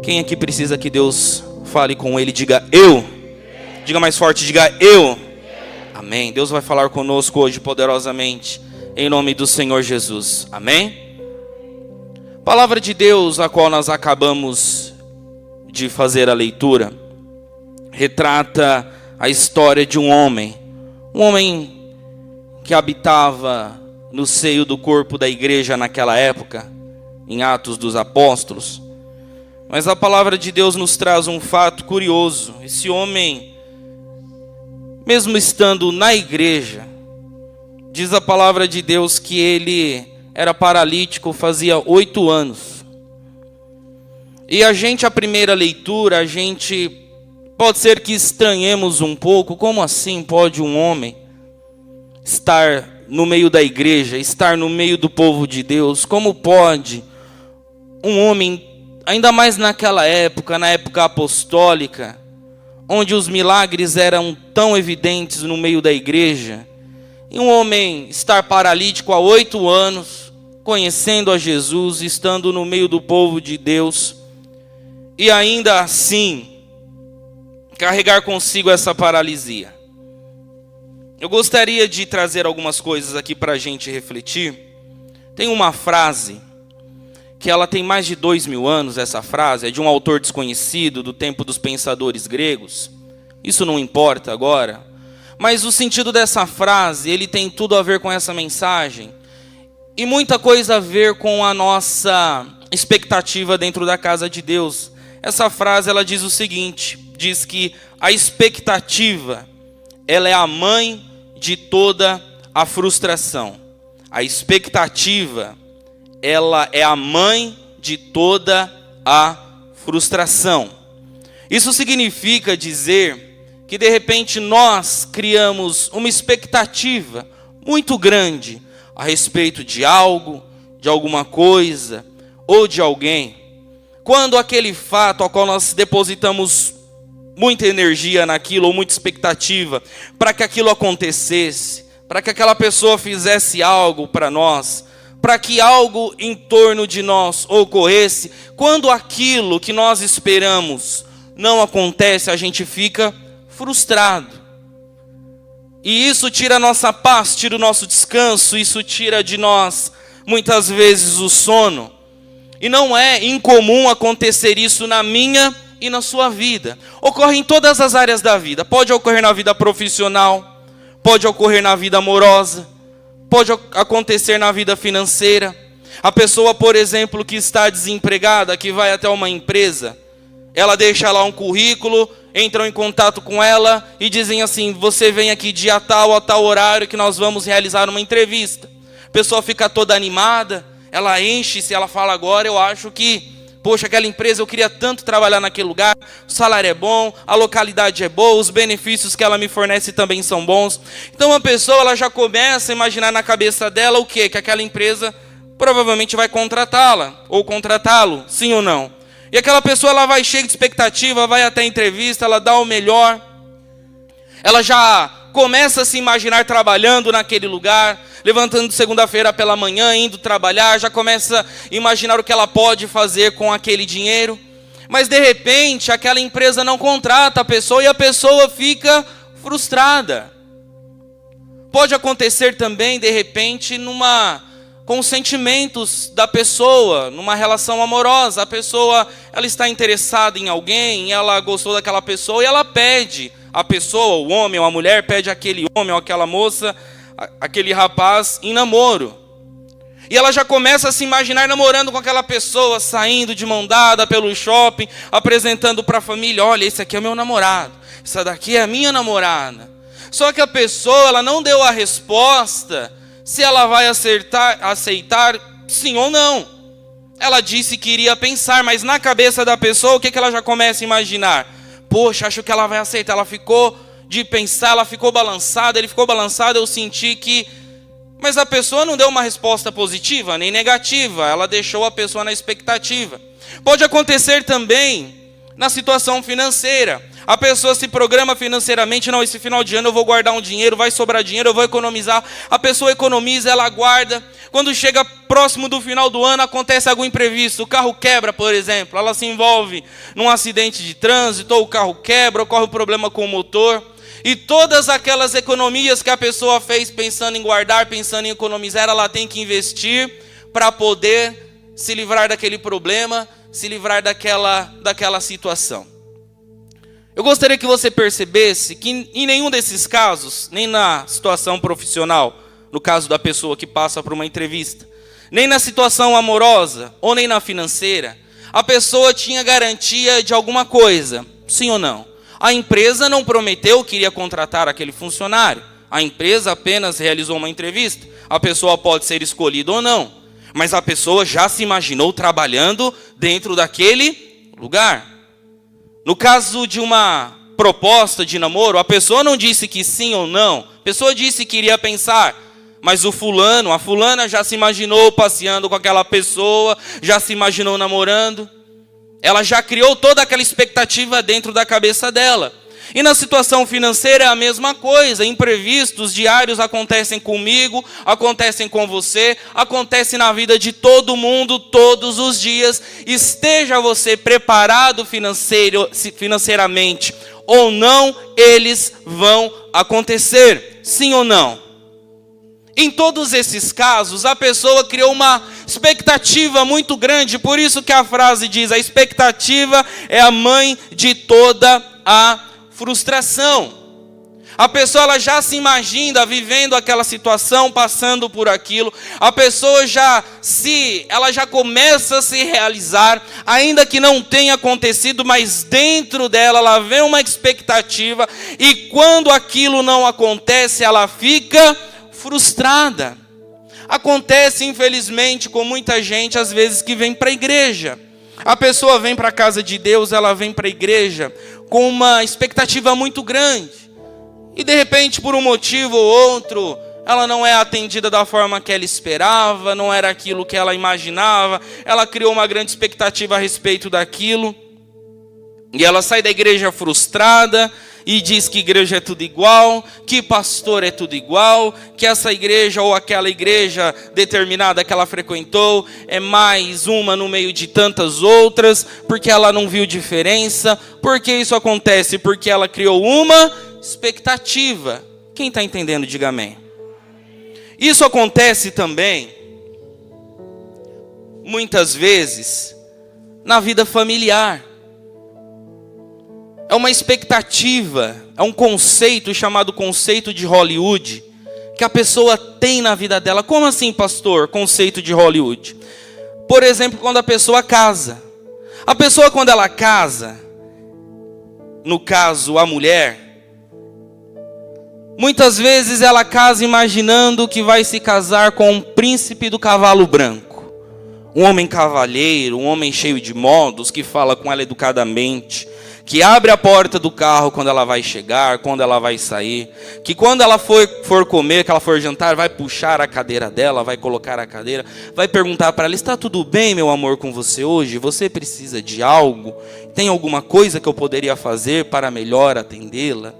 Quem aqui precisa que Deus fale com ele? Diga eu. Diga mais forte, diga eu. Amém. Deus vai falar conosco hoje poderosamente, em nome do Senhor Jesus. Amém. Palavra de Deus, a qual nós acabamos de fazer a leitura, retrata a história de um homem que habitava no seio do corpo da igreja naquela época, em Atos dos Apóstolos. Mas a palavra de Deus nos traz um fato curioso. Esse homem, mesmo estando na igreja, diz a palavra de Deus que ele era paralítico fazia 8 anos. E a primeira leitura, pode ser que estranhemos um pouco. Como assim pode um homem estar no meio da igreja, estar no meio do povo de Deus? Como pode um homem, ainda mais naquela época, na época apostólica, onde os milagres eram tão evidentes no meio da igreja, e um homem estar paralítico há 8 anos, conhecendo a Jesus, estando no meio do povo de Deus, e ainda assim carregar consigo essa paralisia? Eu gostaria de trazer algumas coisas aqui para a gente refletir. Tem uma frase que ela tem mais de 2000 anos, essa frase, é de um autor desconhecido, do tempo dos pensadores gregos. Isso não importa agora, mas o sentido dessa frase, ele tem tudo a ver com essa mensagem, e muita coisa a ver com a nossa expectativa dentro da casa de Deus. Essa frase, ela diz o seguinte, diz que a expectativa, ela é a mãe de toda a frustração. A expectativa, ela é a mãe de toda a frustração. Isso significa dizer que de repente nós criamos uma expectativa muito grande a respeito de algo, de alguma coisa ou de alguém, quando aquele fato ao qual nós depositamos muita energia naquilo, ou muita expectativa, para que aquilo acontecesse, para que aquela pessoa fizesse algo para nós, para que algo em torno de nós ocorresse, quando aquilo que nós esperamos não acontece, a gente fica frustrado. E isso tira a nossa paz, tira o nosso descanso, isso tira de nós, muitas vezes, o sono. E não é incomum acontecer isso na minha e na sua vida. Ocorre em todas as áreas da vida. Pode ocorrer na vida profissional, pode ocorrer na vida amorosa, pode acontecer na vida financeira. A pessoa, por exemplo, que está desempregada, que vai até uma empresa, ela deixa lá um currículo, entram em contato com ela e dizem assim: você vem aqui dia tal a tal horário que nós vamos realizar uma entrevista. A pessoa fica toda animada, ela enche-se, ela fala: agora eu acho que, poxa, aquela empresa, eu queria tanto trabalhar naquele lugar, o salário é bom, a localidade é boa, os benefícios que ela me fornece também são bons. Então a pessoa, ela já começa a imaginar na cabeça dela o quê? Que aquela empresa provavelmente vai contratá-la, ou contratá-lo, sim ou não? E aquela pessoa, ela vai cheia de expectativa, vai até a entrevista, ela dá o melhor, ela já começa a se imaginar trabalhando naquele lugar, levantando segunda-feira pela manhã, indo trabalhar, já começa a imaginar o que ela pode fazer com aquele dinheiro. Mas de repente, aquela empresa não contrata a pessoa e a pessoa fica frustrada. Pode acontecer também, de repente, com os sentimentos da pessoa, numa relação amorosa. A pessoa, ela está interessada em alguém, ela gostou daquela pessoa e ela pede a pessoa, o homem ou a mulher, pede aquele homem ou aquela moça, aquele rapaz em namoro. E ela já começa a se imaginar namorando com aquela pessoa, saindo de mão dada pelo shopping, apresentando para a família: olha, esse aqui é o meu namorado, essa daqui é a minha namorada. Só que a pessoa, ela não deu a resposta se ela vai aceitar sim ou não. Ela disse que iria pensar, mas na cabeça da pessoa, o que ela já começa a imaginar? Poxa, acho que ela vai aceitar. Ela ficou de pensar, ela ficou balançada, ele ficou balançado, eu senti que... Mas a pessoa não deu uma resposta positiva, nem negativa, ela deixou a pessoa na expectativa. Pode acontecer também Na situação financeira, a pessoa se programa financeiramente, não, esse final de ano eu vou guardar um dinheiro, vai sobrar dinheiro, eu vou economizar. A pessoa economiza, ela guarda. Quando chega próximo do final do ano, acontece algum imprevisto. O carro quebra, por exemplo, ela se envolve num acidente de trânsito, ou o carro quebra, ocorre um problema com o motor. E todas aquelas economias que a pessoa fez pensando em guardar, pensando em economizar, ela tem que investir para poder se livrar daquele problema, se livrar daquela situação. Eu gostaria que você percebesse que em nenhum desses casos, nem na situação profissional, no caso da pessoa que passa por uma entrevista, nem na situação amorosa ou nem na financeira, a pessoa tinha garantia de alguma coisa, sim ou não? A empresa não prometeu que iria contratar aquele funcionário. A empresa apenas realizou uma entrevista. A pessoa pode ser escolhida ou não, mas a pessoa já se imaginou trabalhando dentro daquele lugar. No caso de uma proposta de namoro, a pessoa não disse que sim ou não. A pessoa disse que iria pensar, mas a fulana já se imaginou passeando com aquela pessoa, já se imaginou namorando. Ela já criou toda aquela expectativa dentro da cabeça dela. E na situação financeira é a mesma coisa. Imprevistos diários acontecem comigo, acontecem com você, acontecem na vida de todo mundo, todos os dias. Esteja você preparado financeiramente ou não, eles vão acontecer, sim ou não? Em todos esses casos, a pessoa criou uma expectativa muito grande, por isso que a frase diz, a expectativa é a mãe de toda a frustração. A pessoa ela já se imagina vivendo aquela situação, passando por aquilo. A pessoa ela já começa a se realizar, ainda que não tenha acontecido, mas dentro dela ela vê uma expectativa e quando aquilo não acontece, ela fica frustrada. Acontece, infelizmente, com muita gente, às vezes, que vem para a igreja. A pessoa vem para a casa de Deus, ela vem para a igreja com uma expectativa muito grande. E, de repente, por um motivo ou outro, ela não é atendida da forma que ela esperava, não era aquilo que ela imaginava, ela criou uma grande expectativa a respeito daquilo. E ela sai da igreja frustrada, e diz que igreja é tudo igual, que pastor é tudo igual, que essa igreja ou aquela igreja determinada que ela frequentou é mais uma no meio de tantas outras, porque ela não viu diferença. Por que isso acontece? Porque ela criou uma expectativa. Quem está entendendo, diga amém. Isso acontece também, muitas vezes, na vida familiar. É uma expectativa, é um conceito chamado conceito de Hollywood, que a pessoa tem na vida dela. Como assim, pastor, conceito de Hollywood? Por exemplo, quando a pessoa casa. A pessoa, quando ela casa, no caso, a mulher, muitas vezes ela casa imaginando que vai se casar com um príncipe do cavalo branco. Um homem cavalheiro, um homem cheio de modos, que fala com ela educadamente, que abre a porta do carro quando ela vai chegar, quando ela vai sair, que quando ela for comer, que ela for jantar, vai puxar a cadeira dela, vai colocar a cadeira, vai perguntar para ela, está tudo bem, meu amor, com você hoje? Você precisa de algo? Tem alguma coisa que eu poderia fazer para melhor atendê-la?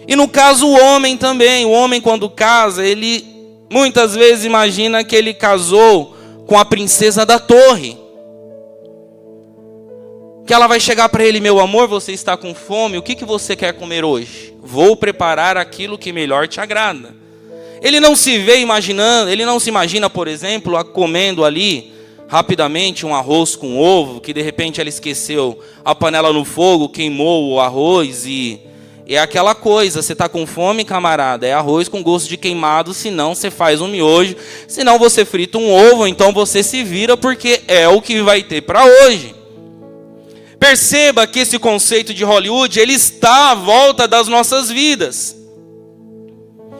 E no caso o homem também, o homem quando casa, ele muitas vezes imagina que ele casou com a princesa da torre. Que ela vai chegar para ele, meu amor, você está com fome, o que você quer comer hoje? Vou preparar aquilo que melhor te agrada. Ele não se vê imaginando, ele não se imagina, por exemplo, comendo ali, rapidamente, um arroz com ovo, que de repente ela esqueceu a panela no fogo, queimou o arroz e é aquela coisa, você está com fome, camarada, é arroz com gosto de queimado, senão você faz um miojo, senão você frita um ovo, então você se vira, porque é o que vai ter para hoje. Perceba que esse conceito de Hollywood, ele está à volta das nossas vidas.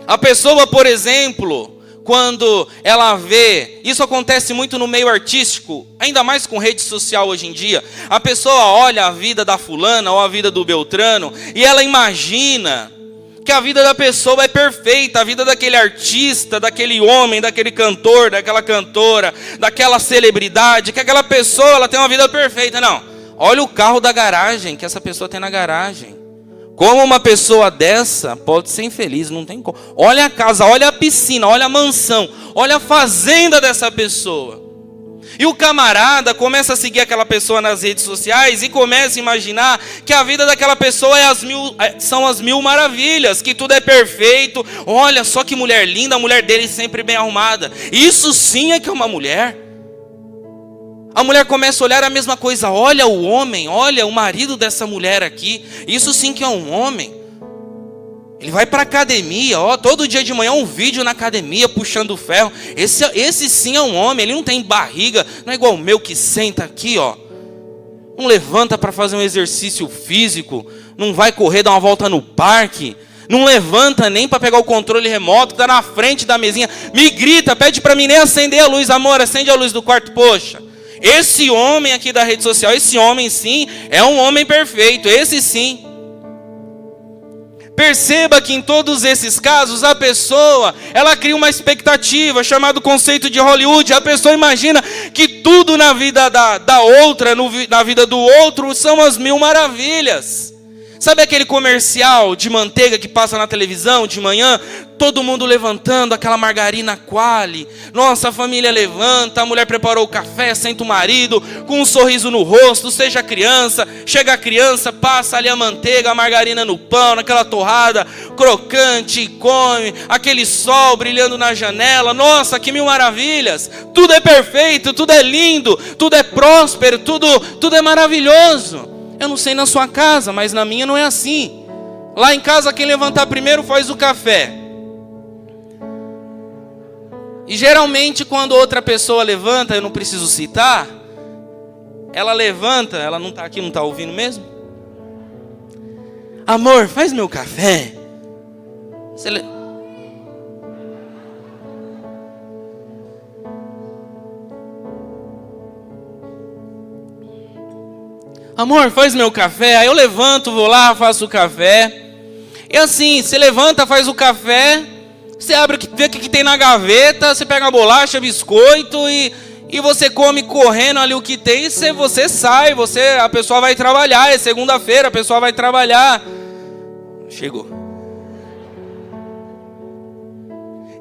A pessoa, por exemplo, quando ela vê, isso acontece muito no meio artístico, ainda mais com rede social hoje em dia, a pessoa olha a vida da fulana ou a vida do Beltrano, e ela imagina que a vida da pessoa é perfeita, a vida daquele artista, daquele homem, daquele cantor, daquela cantora, daquela celebridade, que aquela pessoa ela tem uma vida perfeita. Não. Olha o carro da garagem que essa pessoa tem na garagem. Como uma pessoa dessa pode ser infeliz? Não tem como. Olha a casa, olha a piscina, olha a mansão, olha a fazenda dessa pessoa. E o camarada começa a seguir aquela pessoa nas redes sociais e começa a imaginar que a vida daquela pessoa são as mil maravilhas, que tudo é perfeito. Olha só que mulher linda, a mulher dele sempre bem arrumada. Isso sim é que é uma mulher. A mulher começa a olhar a mesma coisa. Olha o homem, olha o marido dessa mulher aqui. Isso sim que é um homem. Ele vai para a academia, todo dia de manhã um vídeo na academia puxando ferro. Esse sim é um homem, ele não tem barriga, não é igual o meu que senta aqui, não levanta para fazer um exercício físico, não vai correr, dar uma volta no parque, não levanta nem para pegar o controle remoto, que está na frente da mesinha, me grita, pede para mim nem acender a luz, amor, acende a luz do quarto, poxa. Esse homem aqui da rede social, esse homem sim, é um homem perfeito, esse sim. Perceba que em todos esses casos, a pessoa, ela cria uma expectativa, chamado conceito de Hollywood. A pessoa imagina que tudo na vida da outra, na vida do outro, são as mil maravilhas. Sabe aquele comercial de manteiga que passa na televisão de manhã? Todo mundo levantando, aquela margarina Qualy. Nossa, a família levanta, a mulher preparou o café, senta o marido, com um sorriso no rosto, seja a criança. Chega a criança, passa ali a manteiga, a margarina no pão, naquela torrada crocante, come. Aquele sol brilhando na janela. Nossa, que mil maravilhas. Tudo é perfeito, tudo é lindo, tudo é próspero, tudo é maravilhoso. Eu não sei na sua casa, mas na minha não é assim. Lá em casa, quem levantar primeiro faz o café. E geralmente, quando outra pessoa levanta, eu não preciso citar, ela levanta, ela não está aqui, não está ouvindo mesmo? Amor, faz meu café. Amor, faz meu café. Aí eu levanto, vou lá, faço o café. E assim, você levanta, faz o café, você abre, vê o que tem na gaveta, você pega a bolacha, biscoito e você come correndo ali o que tem, e você sai, a pessoa vai trabalhar, é segunda-feira, a pessoa vai trabalhar. Chegou.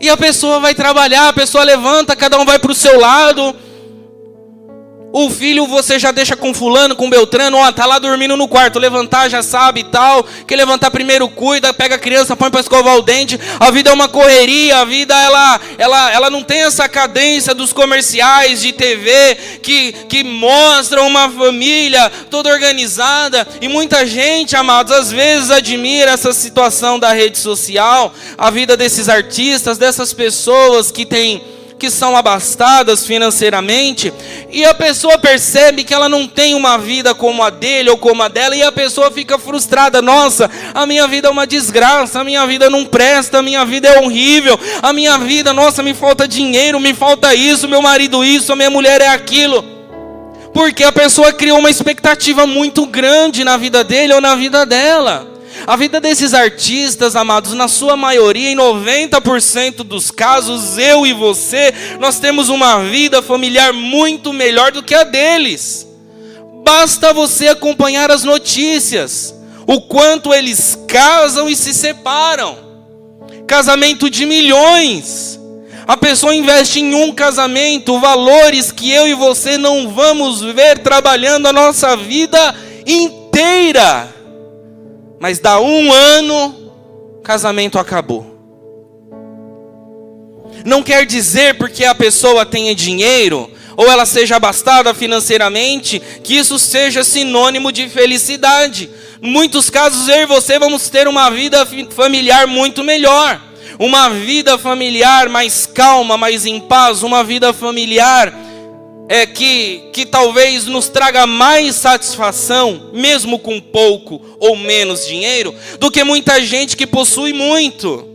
E a pessoa vai trabalhar, a pessoa levanta, cada um vai para o seu lado. O filho você já deixa com fulano, com Beltrano, tá lá dormindo no quarto, levantar já sabe e tal, que levantar primeiro cuida, pega a criança, põe para escovar o dente. A vida é uma correria, a vida ela não tem essa cadência dos comerciais de TV que mostram uma família toda organizada. E muita gente, amados, às vezes admira essa situação da rede social, a vida desses artistas, dessas pessoas que são abastadas financeiramente, e a pessoa percebe que ela não tem uma vida como a dele ou como a dela, e a pessoa fica frustrada. Nossa, a minha vida é uma desgraça, a minha vida não presta, a minha vida é horrível, a minha vida, nossa, me falta dinheiro, me falta isso, meu marido isso, a minha mulher é aquilo. Porque a pessoa criou uma expectativa muito grande na vida dele ou na vida dela. A vida desses artistas, amados, na sua maioria, em 90% dos casos, eu e você, nós temos uma vida familiar muito melhor do que a deles. Basta você acompanhar as notícias, o quanto eles casam e se separam. Casamento de milhões. A pessoa investe em um casamento valores que eu e você não vamos ver trabalhando a nossa vida inteira. Mas dá 1 ano, casamento acabou. Não quer dizer porque a pessoa tenha dinheiro, ou ela seja abastada financeiramente, que isso seja sinônimo de felicidade. Em muitos casos, eu e você vamos ter uma vida familiar muito melhor. Uma vida familiar mais calma, mais em paz. Uma vida familiar que talvez nos traga mais satisfação, mesmo com pouco ou menos dinheiro, do que muita gente que possui muito.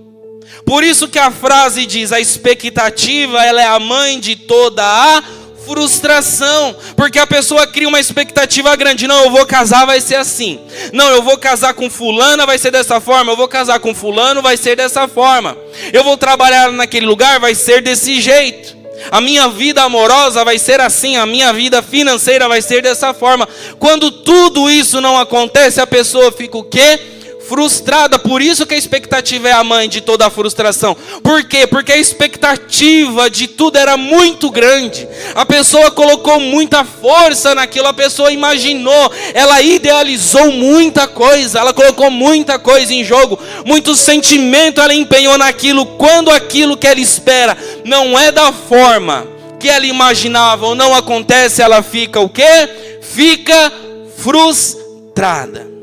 Por isso que a frase diz, a expectativa ela é a mãe de toda a frustração, porque a pessoa cria uma expectativa grande. Não, eu vou casar, vai ser assim. Não, eu vou casar com fulana, vai ser dessa forma. Eu vou casar com fulano, vai ser dessa forma. Eu vou trabalhar naquele lugar, vai ser desse jeito. A minha vida amorosa vai ser assim, a minha vida financeira vai ser dessa forma. Quando tudo isso não acontece, a pessoa fica o quê? Frustrada. Por isso que a expectativa é a mãe de toda a frustração. Por quê? Porque a expectativa de tudo era muito grande. A pessoa colocou muita força naquilo, a pessoa imaginou, ela idealizou muita coisa, ela colocou muita coisa em jogo, muito sentimento ela empenhou naquilo. Quando aquilo que ela espera não é da forma que ela imaginava ou não acontece, ela fica o quê? Fica frustrada.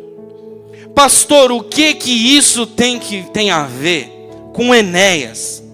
Pastor, o que isso tem a ver com Enéas?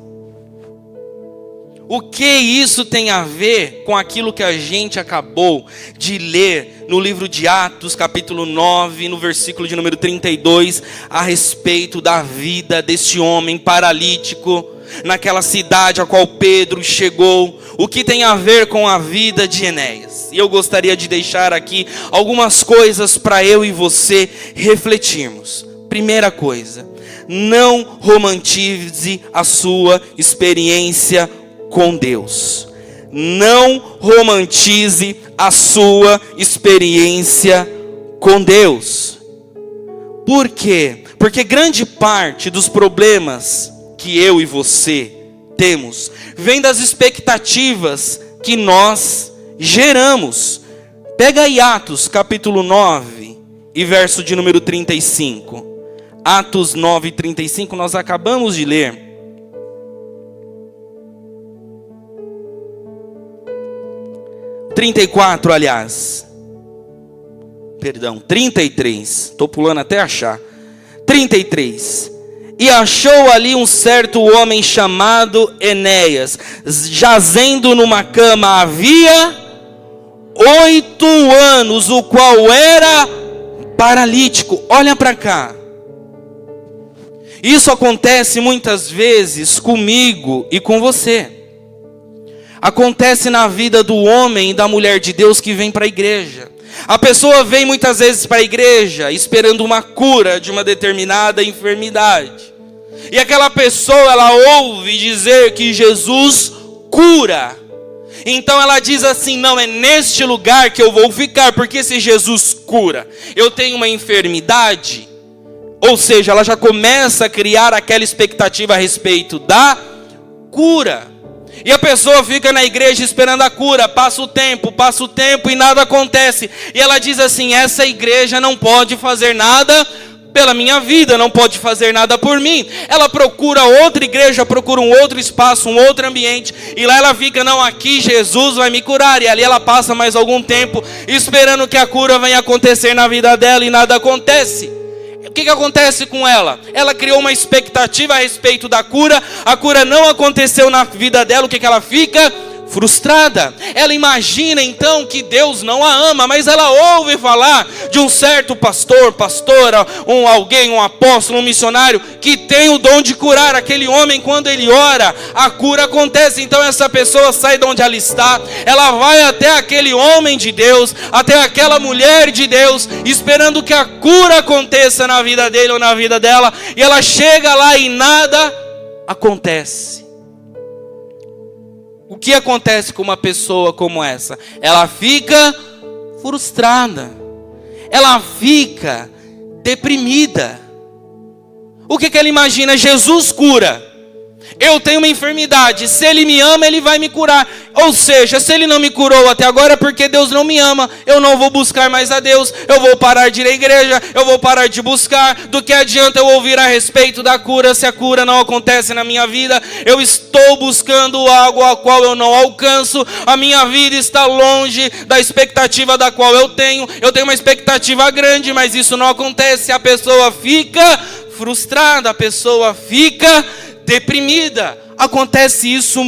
O que isso tem a ver com aquilo que a gente acabou de ler no livro de Atos, capítulo 9, no versículo de número 32, a respeito da vida desse homem paralítico, naquela cidade a qual Pedro chegou? O que tem a ver com a vida de Enéas? E eu gostaria de deixar aqui algumas coisas para eu e você refletirmos. Primeira coisa, não romantize a sua experiência com Deus. Não romantize a sua experiência com Deus. Por quê? Porque grande parte dos problemas que eu e você temos vem das expectativas que nós geramos. Pega aí Atos capítulo 9 e verso de número 35. Atos 9, 35, nós acabamos de ler. Perdão, 33. Estou pulando até achar. 33. E achou ali um certo homem chamado Enéas, jazendo numa cama havia 8 anos, o qual era paralítico. Olha para cá. Isso acontece muitas vezes comigo e com você. Acontece na vida do homem e da mulher de Deus que vem para a igreja. A pessoa vem muitas vezes para a igreja esperando uma cura de uma determinada enfermidade. E aquela pessoa, ela ouve dizer que Jesus cura. Então ela diz assim: não, é neste lugar que eu vou ficar, porque se Jesus cura, eu tenho uma enfermidade. Ou seja, ela já começa a criar aquela expectativa a respeito da cura. E a pessoa fica na igreja esperando a cura, passa o tempo e nada acontece. E ela diz assim: essa igreja não pode fazer nada pela minha vida, não pode fazer nada por mim. Ela procura outra igreja, procura um outro espaço, um outro ambiente, e lá ela fica: não, aqui Jesus vai me curar. E ali ela passa mais algum tempo esperando que a cura venha acontecer na vida dela e nada acontece. O que acontece com ela? Ela criou uma expectativa a respeito da cura, a cura não aconteceu na vida dela. O que ela fica? Frustrada. Ela imagina então que Deus não a ama, mas ela ouve falar de um certo pastor, pastora, um apóstolo, um missionário que tem o dom de curar. Aquele homem, quando ele ora, a cura acontece. Então essa pessoa sai de onde ela está, ela vai até aquele homem de Deus, até aquela mulher de Deus, esperando que a cura aconteça na vida dele ou na vida dela, e ela chega lá e nada acontece. O que acontece com uma pessoa como essa? Ela fica frustrada. Ela fica deprimida. O que ela imagina? Jesus cura. Eu tenho uma enfermidade. Se Ele me ama, Ele vai me curar. Ou seja, se Ele não me curou até agora é porque Deus não me ama. Eu não vou buscar mais a Deus. Eu vou parar de ir à igreja. Eu vou parar de buscar. Do que adianta eu ouvir a respeito da cura se a cura não acontece na minha vida? Eu estou buscando algo a qual eu não alcanço. A minha vida está longe da expectativa da qual eu tenho. Eu tenho uma expectativa grande, mas isso não acontece. A pessoa fica frustrada. A pessoa fica deprimida. Acontece isso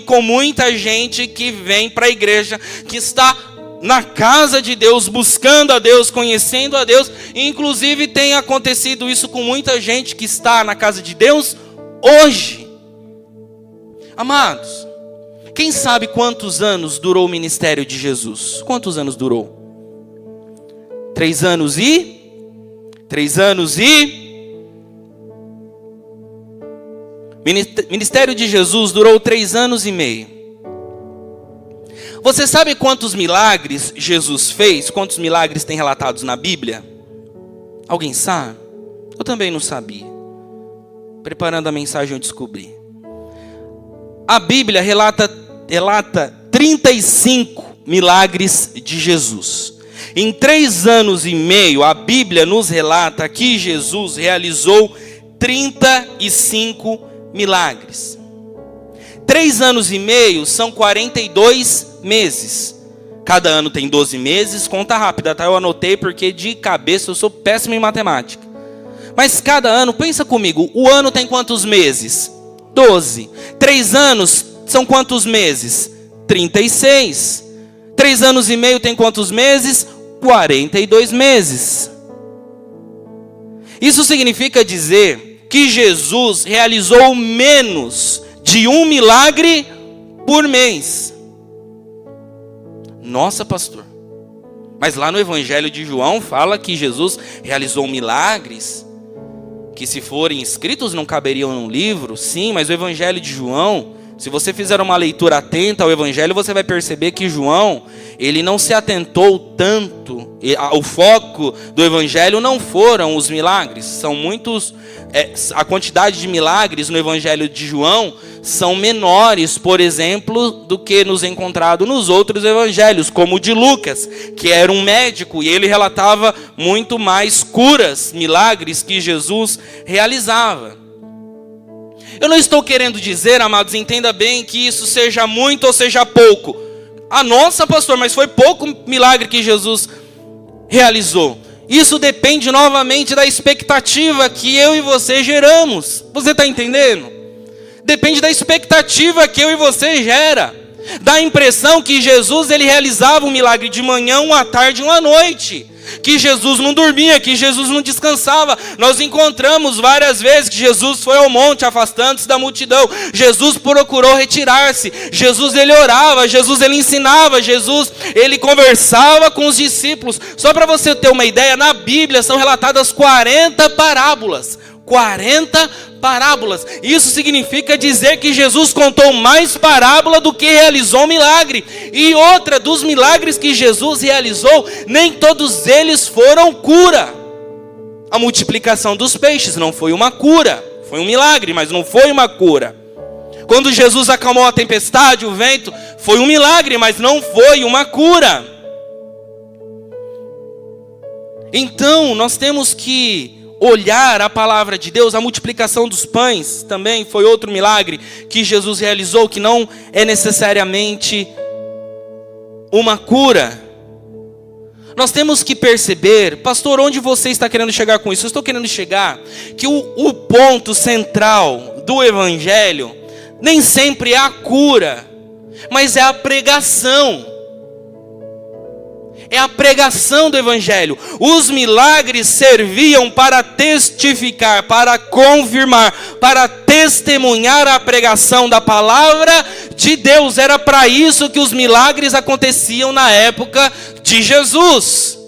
com muita gente que vem para a igreja, que está na casa de Deus, buscando a Deus, conhecendo a Deus. E inclusive tem acontecido isso com muita gente que está na casa de Deus hoje. Amados, quem sabe quantos anos durou o ministério de Jesus? Quantos anos durou? 3 anos e? Ministério de Jesus durou 3 anos e meio. Você sabe quantos milagres Jesus fez? Quantos milagres tem relatados na Bíblia? Alguém sabe? Eu também não sabia. Preparando a mensagem eu descobri. A Bíblia relata 35 milagres de Jesus. Em 3 anos e meio, a Bíblia nos relata que Jesus realizou 35 milagres. 3 anos e meio são 42 meses. Cada ano tem 12 meses. Conta rápida, tá? Eu anotei porque de cabeça eu sou péssimo em matemática. Mas cada ano, pensa comigo, o ano tem quantos meses? 12. 3 anos são quantos meses? 36. 3 anos e meio tem quantos meses? 42 meses. Isso significa dizer que Jesus realizou menos de 1 milagre por mês. Nossa, pastor. Mas lá no Evangelho de João fala que Jesus realizou milagres que, se forem escritos, não caberiam num livro. Sim, mas o Evangelho de João, se você fizer uma leitura atenta ao Evangelho, você vai perceber que João, ele não se atentou tanto. O foco do Evangelho não foram os milagres. São muitos. A quantidade de milagres no Evangelho de João são menores, por exemplo, do que nos encontrado nos outros evangelhos, como o de Lucas, que era um médico e ele relatava muito mais curas, milagres que Jesus realizava. Eu não estou querendo dizer, amados, entenda bem, que isso seja muito ou seja pouco. Nossa, pastor, mas foi pouco milagre que Jesus realizou. Isso depende novamente da expectativa que eu e você geramos. Você está entendendo? Depende da expectativa que eu e você gera. Dá a impressão que Jesus ele realizava um milagre de manhã, uma tarde e uma noite. Que Jesus não dormia, que Jesus não descansava. Nós encontramos várias vezes que Jesus foi ao monte afastando-se da multidão. Jesus procurou retirar-se. Jesus ele orava, Jesus ele ensinava, Jesus ele conversava com os discípulos. Só para você ter uma ideia, na Bíblia são relatadas 40 parábolas. 40 parábolas. Isso significa dizer que Jesus contou mais parábola do que realizou milagre. E outra, dos milagres que Jesus realizou, nem todos eles foram cura. A multiplicação dos peixes não foi uma cura. Foi um milagre, mas não foi uma cura. Quando Jesus acalmou a tempestade, o vento, foi um milagre, mas não foi uma cura. Então, nós temos que olhar a palavra de Deus. A multiplicação dos pães também foi outro milagre que Jesus realizou, que não é necessariamente uma cura. Nós temos que perceber, pastor, onde você está querendo chegar com isso? Eu estou querendo chegar que o ponto central do Evangelho nem sempre é a cura, mas é a pregação. É a pregação do Evangelho. Os milagres serviam para testificar, para confirmar, para testemunhar a pregação da palavra de Deus. Era para isso que os milagres aconteciam na época de Jesus.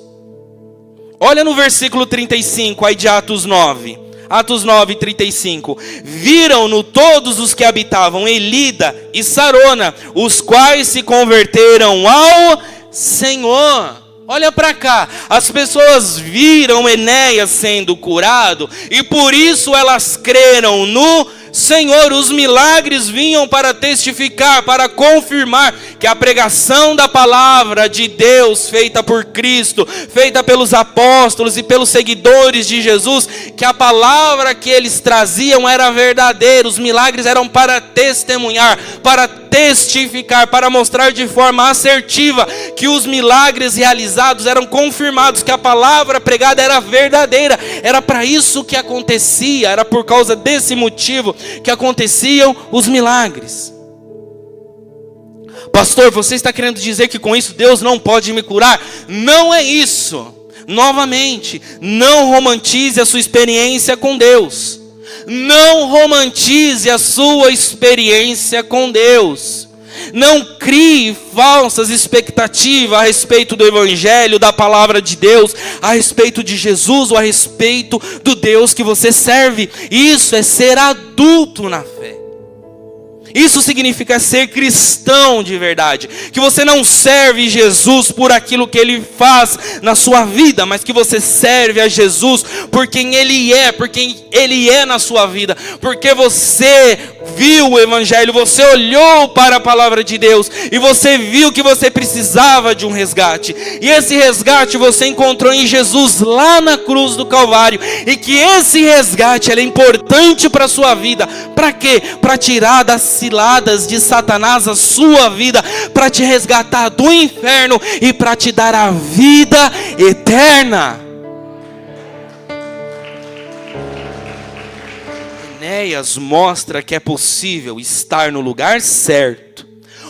Olha no versículo 35 aí de Atos 9. Atos 9, 35. Viram-no todos os que habitavam em Lida e Sarona, os quais se converteram ao Senhor. Olha para cá, as pessoas viram Enéas sendo curado e por isso elas creram no Senhor. Os milagres vinham para testificar, para confirmar que a pregação da palavra de Deus, feita por Cristo, feita pelos apóstolos e pelos seguidores de Jesus, que a palavra que eles traziam era verdadeira. Os milagres eram para testemunhar, para testificar, para mostrar de forma assertiva que os milagres realizados eram confirmados, que a palavra pregada era verdadeira. Era para isso que acontecia, era por causa desse motivo que aconteciam os milagres. Pastor, você está querendo dizer que com isso Deus não pode me curar? Não é isso. Novamente, não romantize a sua experiência com Deus. Não romantize a sua experiência com Deus. Não crie falsas expectativas a respeito do Evangelho, da palavra de Deus, a respeito de Jesus ou a respeito do Deus que você serve. Isso é ser adulto na fé. Isso significa ser cristão de verdade. Que você não serve Jesus por aquilo que Ele faz na sua vida, mas que você serve a Jesus por quem Ele é, por quem Ele é na sua vida. Porque você viu o Evangelho, você olhou para a palavra de Deus e você viu que você precisava de um resgate. E esse resgate você encontrou em Jesus lá na cruz do Calvário. E que esse resgate é importante para a sua vida. Para quê? Para tirar das ciladas de Satanás a sua vida, para te resgatar do inferno e para te dar a vida eterna. Enéas mostra que é possível estar no lugar certo,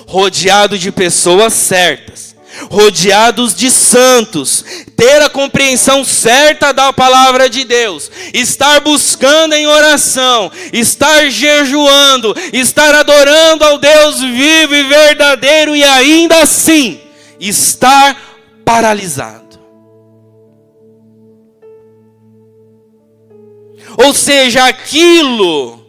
rodeado de pessoas certas, rodeados de santos, ter a compreensão certa da palavra de Deus, estar buscando em oração, estar jejuando, estar adorando ao Deus vivo e verdadeiro e ainda assim estar paralisado. Ou seja, aquilo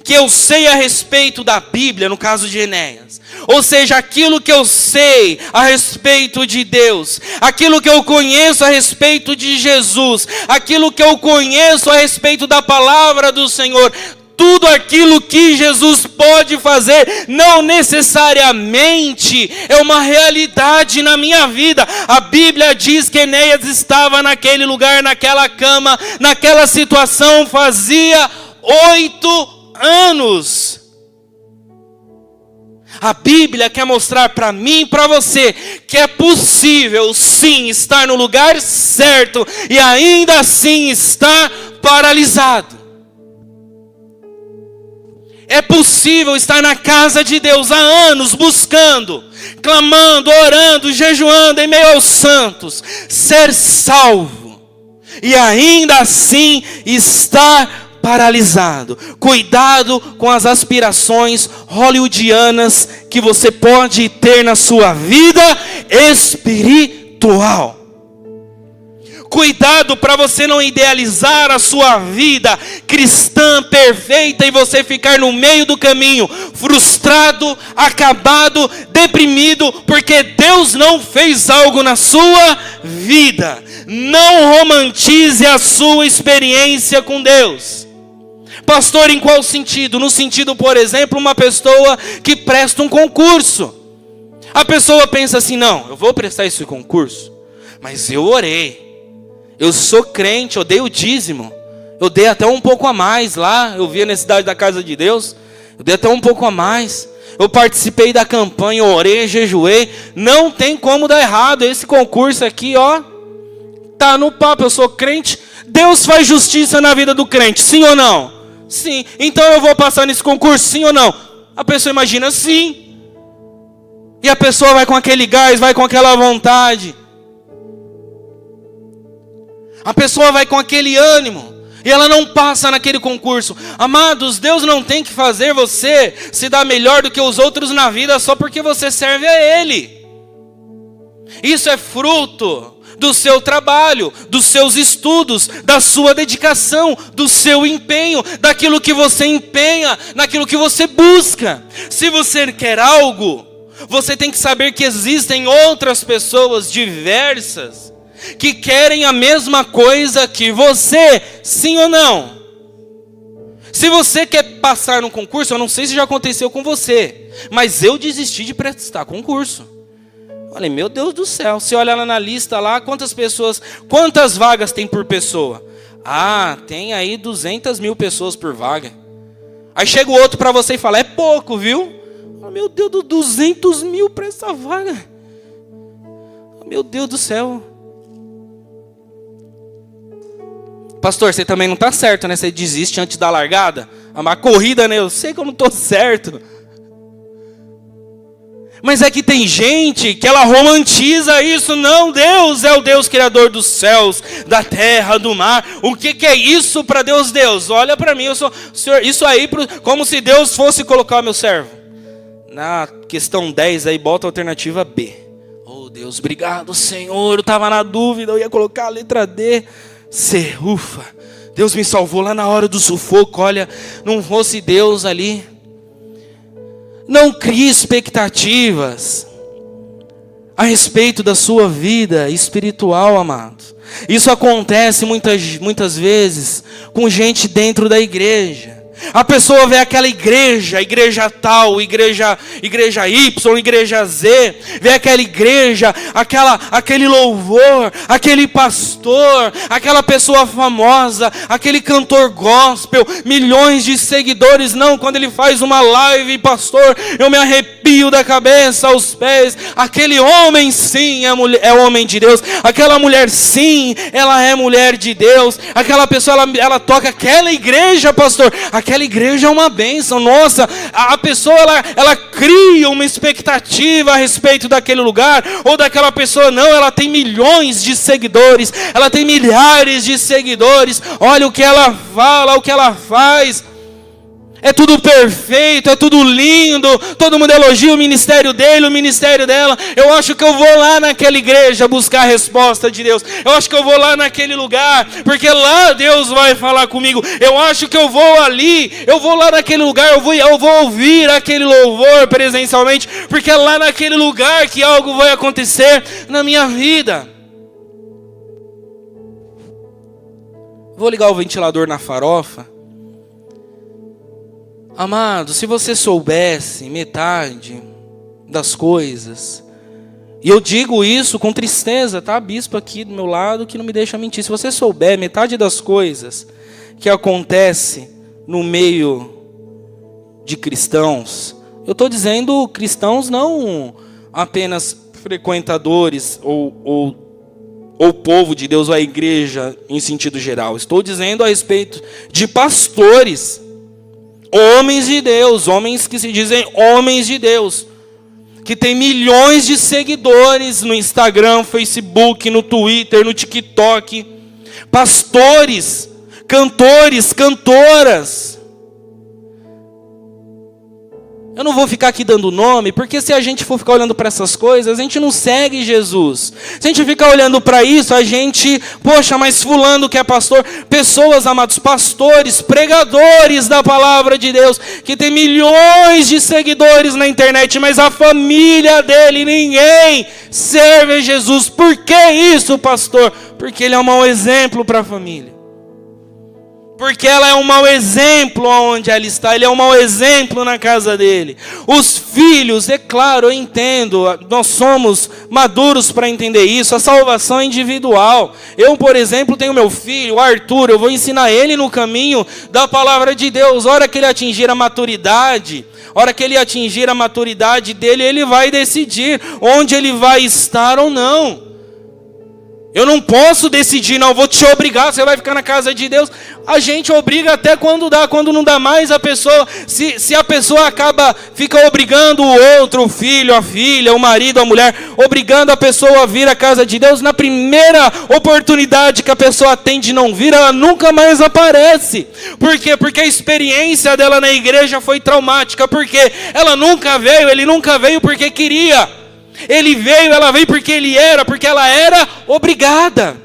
que eu sei a respeito da Bíblia, no caso de Enéas, ou seja, aquilo que eu sei a respeito de Deus, aquilo que eu conheço a respeito de Jesus, aquilo que eu conheço a respeito da palavra do Senhor, tudo aquilo que Jesus pode fazer, não necessariamente é uma realidade na minha vida. A Bíblia diz que Enéas estava naquele lugar, naquela cama, naquela situação, fazia 8 anos. A Bíblia quer mostrar para mim e para você que é possível sim estar no lugar certo e ainda assim estar paralisado. É possível estar na casa de Deus há anos buscando, clamando, orando, jejuando em meio aos santos, ser salvo e ainda assim estar paralisado. Cuidado com as aspirações hollywoodianas que você pode ter na sua vida espiritual. Cuidado para você não idealizar a sua vida cristã perfeita e você ficar no meio do caminho, frustrado, acabado, deprimido, porque Deus não fez algo na sua vida. Não romantize a sua experiência com Deus. Pastor, em qual sentido? No sentido, por exemplo, uma pessoa que presta um concurso. A pessoa pensa assim, não, eu vou prestar esse concurso, mas eu orei. Eu sou crente, eu dei o dízimo. Eu dei até um pouco a mais lá. Eu vi a necessidade da casa de Deus. Eu dei até um pouco a mais. Eu participei da campanha, orei, jejuei. Não tem como dar errado. Esse concurso aqui, ó, tá no papo. Eu sou crente. Deus faz justiça na vida do crente, sim ou não? Sim. Então eu vou passar nesse concurso, sim ou não? A pessoa imagina sim. E a pessoa vai com aquele gás, vai com aquela vontade. A pessoa vai com aquele ânimo e ela não passa naquele concurso. Amados, Deus não tem que fazer você se dar melhor do que os outros na vida só porque você serve a Ele. Isso é fruto do seu trabalho, dos seus estudos, da sua dedicação, do seu empenho, daquilo que você empenha, naquilo que você busca. Se você quer algo, você tem que saber que existem outras pessoas diversas que querem a mesma coisa que você, sim ou não? Se você quer passar no concurso, eu não sei se já aconteceu com você, mas eu desisti de prestar concurso. Falei, meu Deus do céu, você olha lá na lista lá, quantas vagas tem por pessoa? Ah, tem aí 200.000 pessoas por vaga. Aí chega o outro para você e fala, é pouco, viu? Meu Deus, 200.000 para essa vaga. Meu Deus do céu. Pastor, você também não está certo, né? Você desiste antes da largada. A corrida, né? Eu sei que eu não estou certo. Mas é que tem gente que ela romantiza isso. Não, Deus é o Deus criador dos céus, da terra, do mar. O que é isso para Deus? Deus, olha para mim, eu sou Senhor, isso aí como se Deus fosse colocar o meu servo. Na questão 10 aí, bota a alternativa B. Oh Deus, obrigado Senhor, eu estava na dúvida, eu ia colocar a letra D. Ufa, Deus me salvou lá na hora do sufoco. Olha, não fosse Deus ali. Não crie expectativas a respeito da sua vida espiritual, amado. Isso acontece muitas vezes com gente dentro da igreja. A pessoa vê aquela igreja tal, igreja Y, igreja Z, vê aquela igreja, aquele louvor, aquele pastor, aquela pessoa famosa, aquele cantor gospel, milhões de seguidores. Não, quando ele faz uma live, pastor, eu me arrepio da cabeça aos pés. Aquele homem sim é homem de Deus, aquela mulher sim, ela é mulher de Deus, aquela pessoa ela toca, aquela igreja, pastor, aquela igreja é uma bênção. Nossa, a pessoa ela cria uma expectativa a respeito daquele lugar ou daquela pessoa. Não, ela tem milhões de seguidores, ela tem milhares de seguidores. Olha o que ela fala, o que ela faz. É tudo perfeito, é tudo lindo, todo mundo elogia o ministério dele, o ministério dela. Eu acho que eu vou lá naquela igreja buscar a resposta de Deus. Eu acho que eu vou lá naquele lugar, porque lá Deus vai falar comigo. Eu acho que eu vou ali, eu vou lá naquele lugar, eu vou ouvir aquele louvor presencialmente, porque é lá naquele lugar que algo vai acontecer na minha vida. Vou ligar o ventilador na farofa. Amado, se você soubesse metade das coisas, e eu digo isso com tristeza, tá? Bispo aqui do meu lado que não me deixa mentir. Se você souber metade das coisas que acontece no meio de cristãos, eu estou dizendo cristãos não apenas frequentadores ou povo de Deus ou a igreja em sentido geral. Estou dizendo a respeito de pastores, homens de Deus, homens que se dizem homens de Deus, que tem milhões de seguidores no Instagram, Facebook, no Twitter, no TikTok, pastores, cantores, cantoras. Eu não vou ficar aqui dando nome, porque se a gente for ficar olhando para essas coisas, a gente não segue Jesus. Se a gente ficar olhando para isso, a gente, poxa, mas fulano que é pastor, pessoas, amados, pastores, pregadores da palavra de Deus, que tem milhões de seguidores na internet, mas a família dele, ninguém serve a Jesus. Por que isso, pastor? Porque ele é um mau exemplo para a família. Porque ela é um mau exemplo onde ela está, ele é um mau exemplo na casa dele. Os filhos, é claro, eu entendo, nós somos maduros para entender isso, a salvação é individual. Eu, por exemplo, tenho meu filho, o Arthur, eu vou ensinar ele no caminho da palavra de Deus. A hora que ele atingir a maturidade, dele, ele vai decidir onde ele vai estar ou não. Eu não posso decidir, não, vou te obrigar, você vai ficar na casa de Deus. A gente obriga até quando dá, quando não dá mais, a pessoa, se a pessoa fica obrigando o outro, o filho, a filha, o marido, a mulher, obrigando a pessoa a vir à casa de Deus, na primeira oportunidade que a pessoa tem de não vir, ela nunca mais aparece. Por quê? Porque a experiência dela na igreja foi traumática, porque ela nunca veio, ele nunca veio porque queria. Ela veio porque ela era obrigada.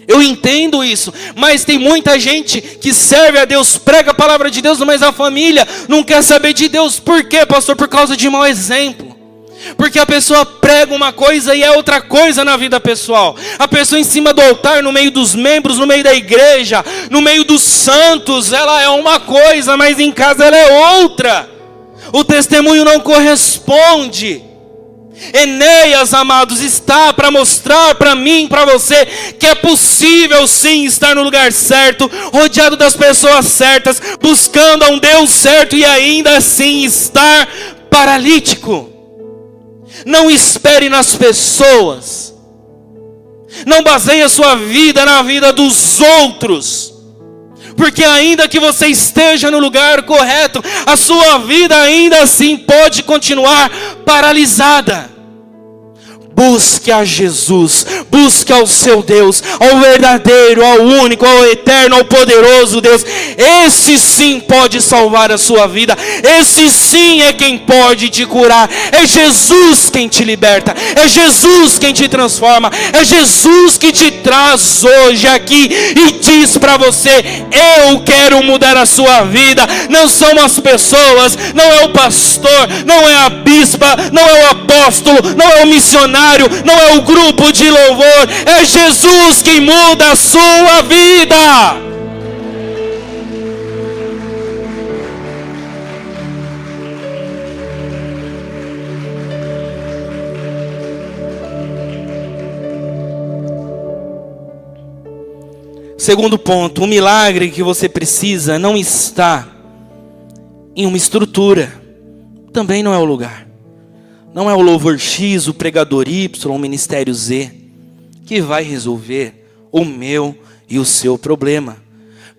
Eu entendo isso, mas tem muita gente que serve a Deus, prega a palavra de Deus, mas a família não quer saber de Deus. Por quê, pastor? Por causa de mau exemplo. Porque a pessoa prega uma coisa e é outra coisa na vida pessoal. A pessoa em cima do altar, no meio dos membros, no meio da igreja, no meio dos santos, ela é uma coisa, mas em casa ela é outra. O testemunho não corresponde. Enéas, amados, está para mostrar para mim, para você, que é possível sim estar no lugar certo, rodeado das pessoas certas, buscando a um Deus certo e ainda assim estar paralítico. Não espere nas pessoas, não baseie a sua vida na vida dos outros, porque ainda que você esteja no lugar correto, a sua vida ainda assim pode continuar paralisada. Busque a Jesus, busque ao seu Deus, ao verdadeiro, ao único, ao eterno, ao poderoso Deus. Esse sim pode salvar a sua vida, esse sim é quem pode te curar. É Jesus quem te liberta, é Jesus quem te transforma, é Jesus que te traz hoje aqui e diz para você: eu quero mudar a sua vida. Não são as pessoas, não é o pastor, não é a bispa, não é o apóstolo, não é o missionário, não é o grupo de louvor, é Jesus quem muda a sua vida. Segundo ponto, o milagre que você precisa não está em uma estrutura, também não é o lugar. Não é o louvor X, o pregador Y, o ministério Z, que vai resolver o meu e o seu problema.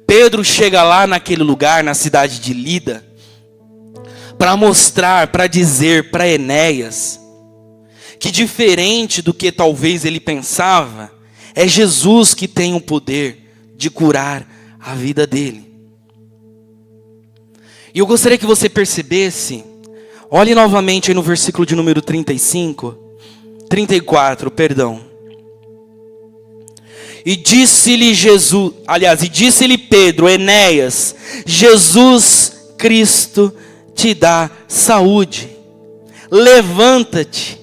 Pedro chega lá naquele lugar, na cidade de Lida, para mostrar, para dizer para Enéas, que diferente do que talvez ele pensava, é Jesus que tem o poder de curar a vida dele. E eu gostaria que você percebesse, olhe novamente aí no versículo de número 34, perdão. E disse-lhe Pedro, Enéas, Jesus Cristo te dá saúde. Levanta-te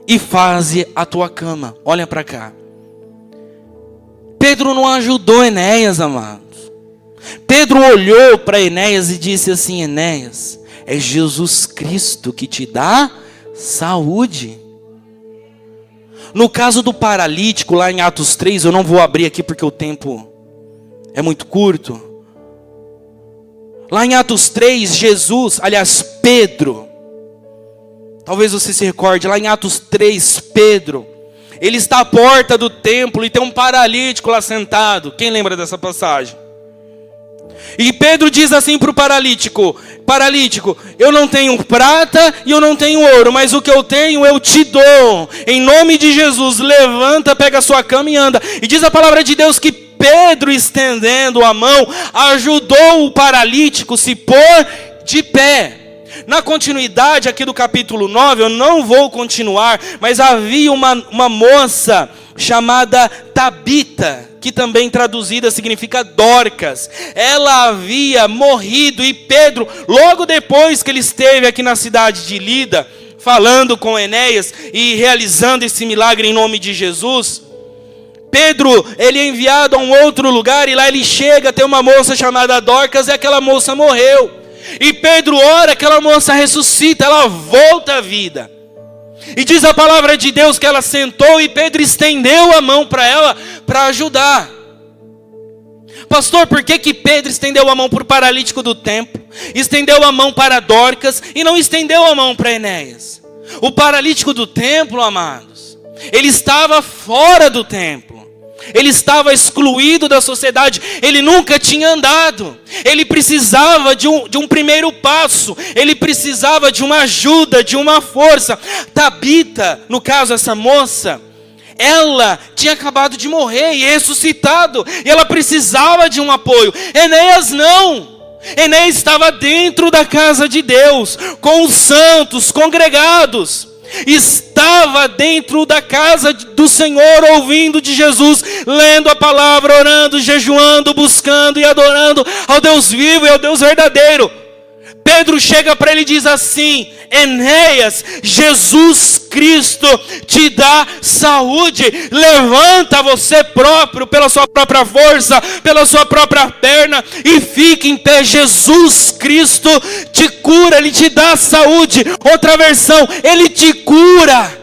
e faze a tua cama. Olha para cá. Pedro não ajudou Enéas, amados. Pedro olhou para Enéas e disse assim: Enéas, é Jesus Cristo que te dá saúde. No caso do paralítico, lá em Atos 3, eu não vou abrir aqui porque o tempo é muito curto. Lá em Atos 3, Pedro, talvez você se recorde, lá em Atos 3, Pedro, ele está à porta do templo e tem um paralítico lá sentado. Quem lembra dessa passagem? E Pedro diz assim para o paralítico: eu não tenho prata e eu não tenho ouro, mas o que eu tenho eu te dou. Em nome de Jesus, levanta, pega a sua cama e anda. E diz a palavra de Deus que Pedro, estendendo a mão, ajudou o paralítico a se pôr de pé. Na continuidade aqui do capítulo 9, eu não vou continuar, mas havia uma moça chamada Tabita, que também traduzida significa Dorcas. Ela havia morrido e Pedro, logo depois que ele esteve aqui na cidade de Lida, falando com Enéas e realizando esse milagre em nome de Jesus, Pedro, ele é enviado a um outro lugar e lá ele chega, tem uma moça chamada Dorcas e aquela moça morreu. E Pedro ora, aquela moça ressuscita, ela volta à vida. E diz a palavra de Deus que ela sentou e Pedro estendeu a mão para ela para ajudar. Pastor, por que Pedro estendeu a mão para o paralítico do templo, estendeu a mão para Dorcas e não estendeu a mão para Enéas? O paralítico do templo, amados, ele estava fora do templo. Ele estava excluído da sociedade, ele nunca tinha andado, ele precisava de um primeiro passo, ele precisava de uma ajuda, de uma força. Tabita, no caso essa moça, ela tinha acabado de morrer e ressuscitado, e ela precisava de um apoio. Enéas não. Enéas estava dentro da casa de Deus, com os santos congregados. Estava dentro da casa do Senhor, ouvindo de Jesus, lendo a palavra, orando, jejuando, buscando e adorando ao Deus vivo e ao Deus verdadeiro. Pedro chega para ele e diz assim: Enéas, Jesus Cristo te dá saúde. Levanta você próprio, pela sua própria força, pela sua própria perna, e fique em pé. Jesus Cristo te cura, Ele te dá saúde. Outra versão, Ele te cura.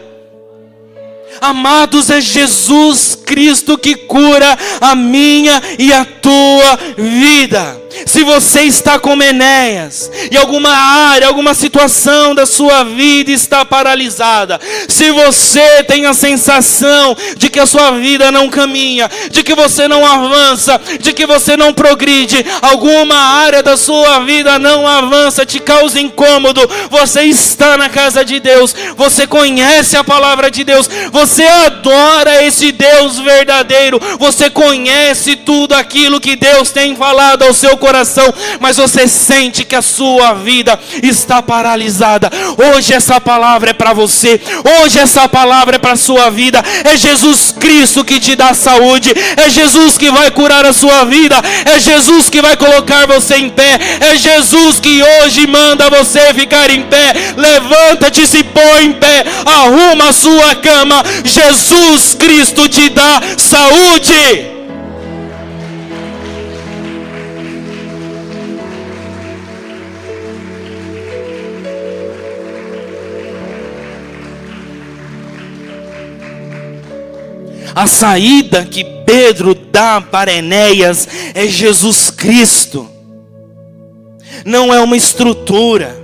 Amados, é Jesus Cristo que cura a minha e a tua vida. Se você está como Enéas, e alguma área, alguma situação da sua vida está paralisada, se você tem a sensação de que a sua vida não caminha, de que você não avança, de que você não progride, alguma área da sua vida não avança, te causa incômodo, você está na casa de Deus, você conhece a palavra de Deus, você adora esse Deus verdadeiro, você conhece tudo aquilo que Deus tem falado ao seu coração, mas você sente que a sua vida está paralisada. Hoje essa palavra é para você, hoje essa palavra é para a sua vida. É Jesus Cristo que te dá saúde, é Jesus que vai curar a sua vida, é Jesus que vai colocar você em pé, é Jesus que hoje manda você ficar em pé. Levanta-te, se põe em pé, arruma a sua cama. Jesus Cristo te dá saúde. A saída que Pedro dá para Enéas é Jesus Cristo. Não é uma estrutura,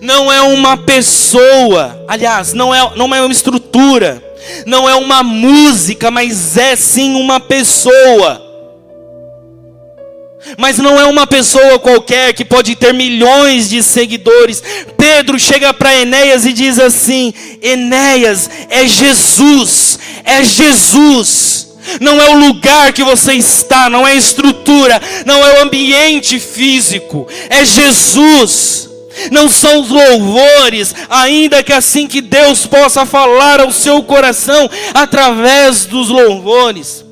não é uma pessoa, aliás, não é uma estrutura, não é uma música, mas é sim uma pessoa. Mas não é uma pessoa qualquer que pode ter milhões de seguidores. Pedro chega para Enéas e diz assim: Enéas, é Jesus, é Jesus. Não é o lugar que você está, não é a estrutura, não é o ambiente físico, é Jesus. Não são os louvores, ainda que assim que Deus possa falar ao seu coração através dos louvores.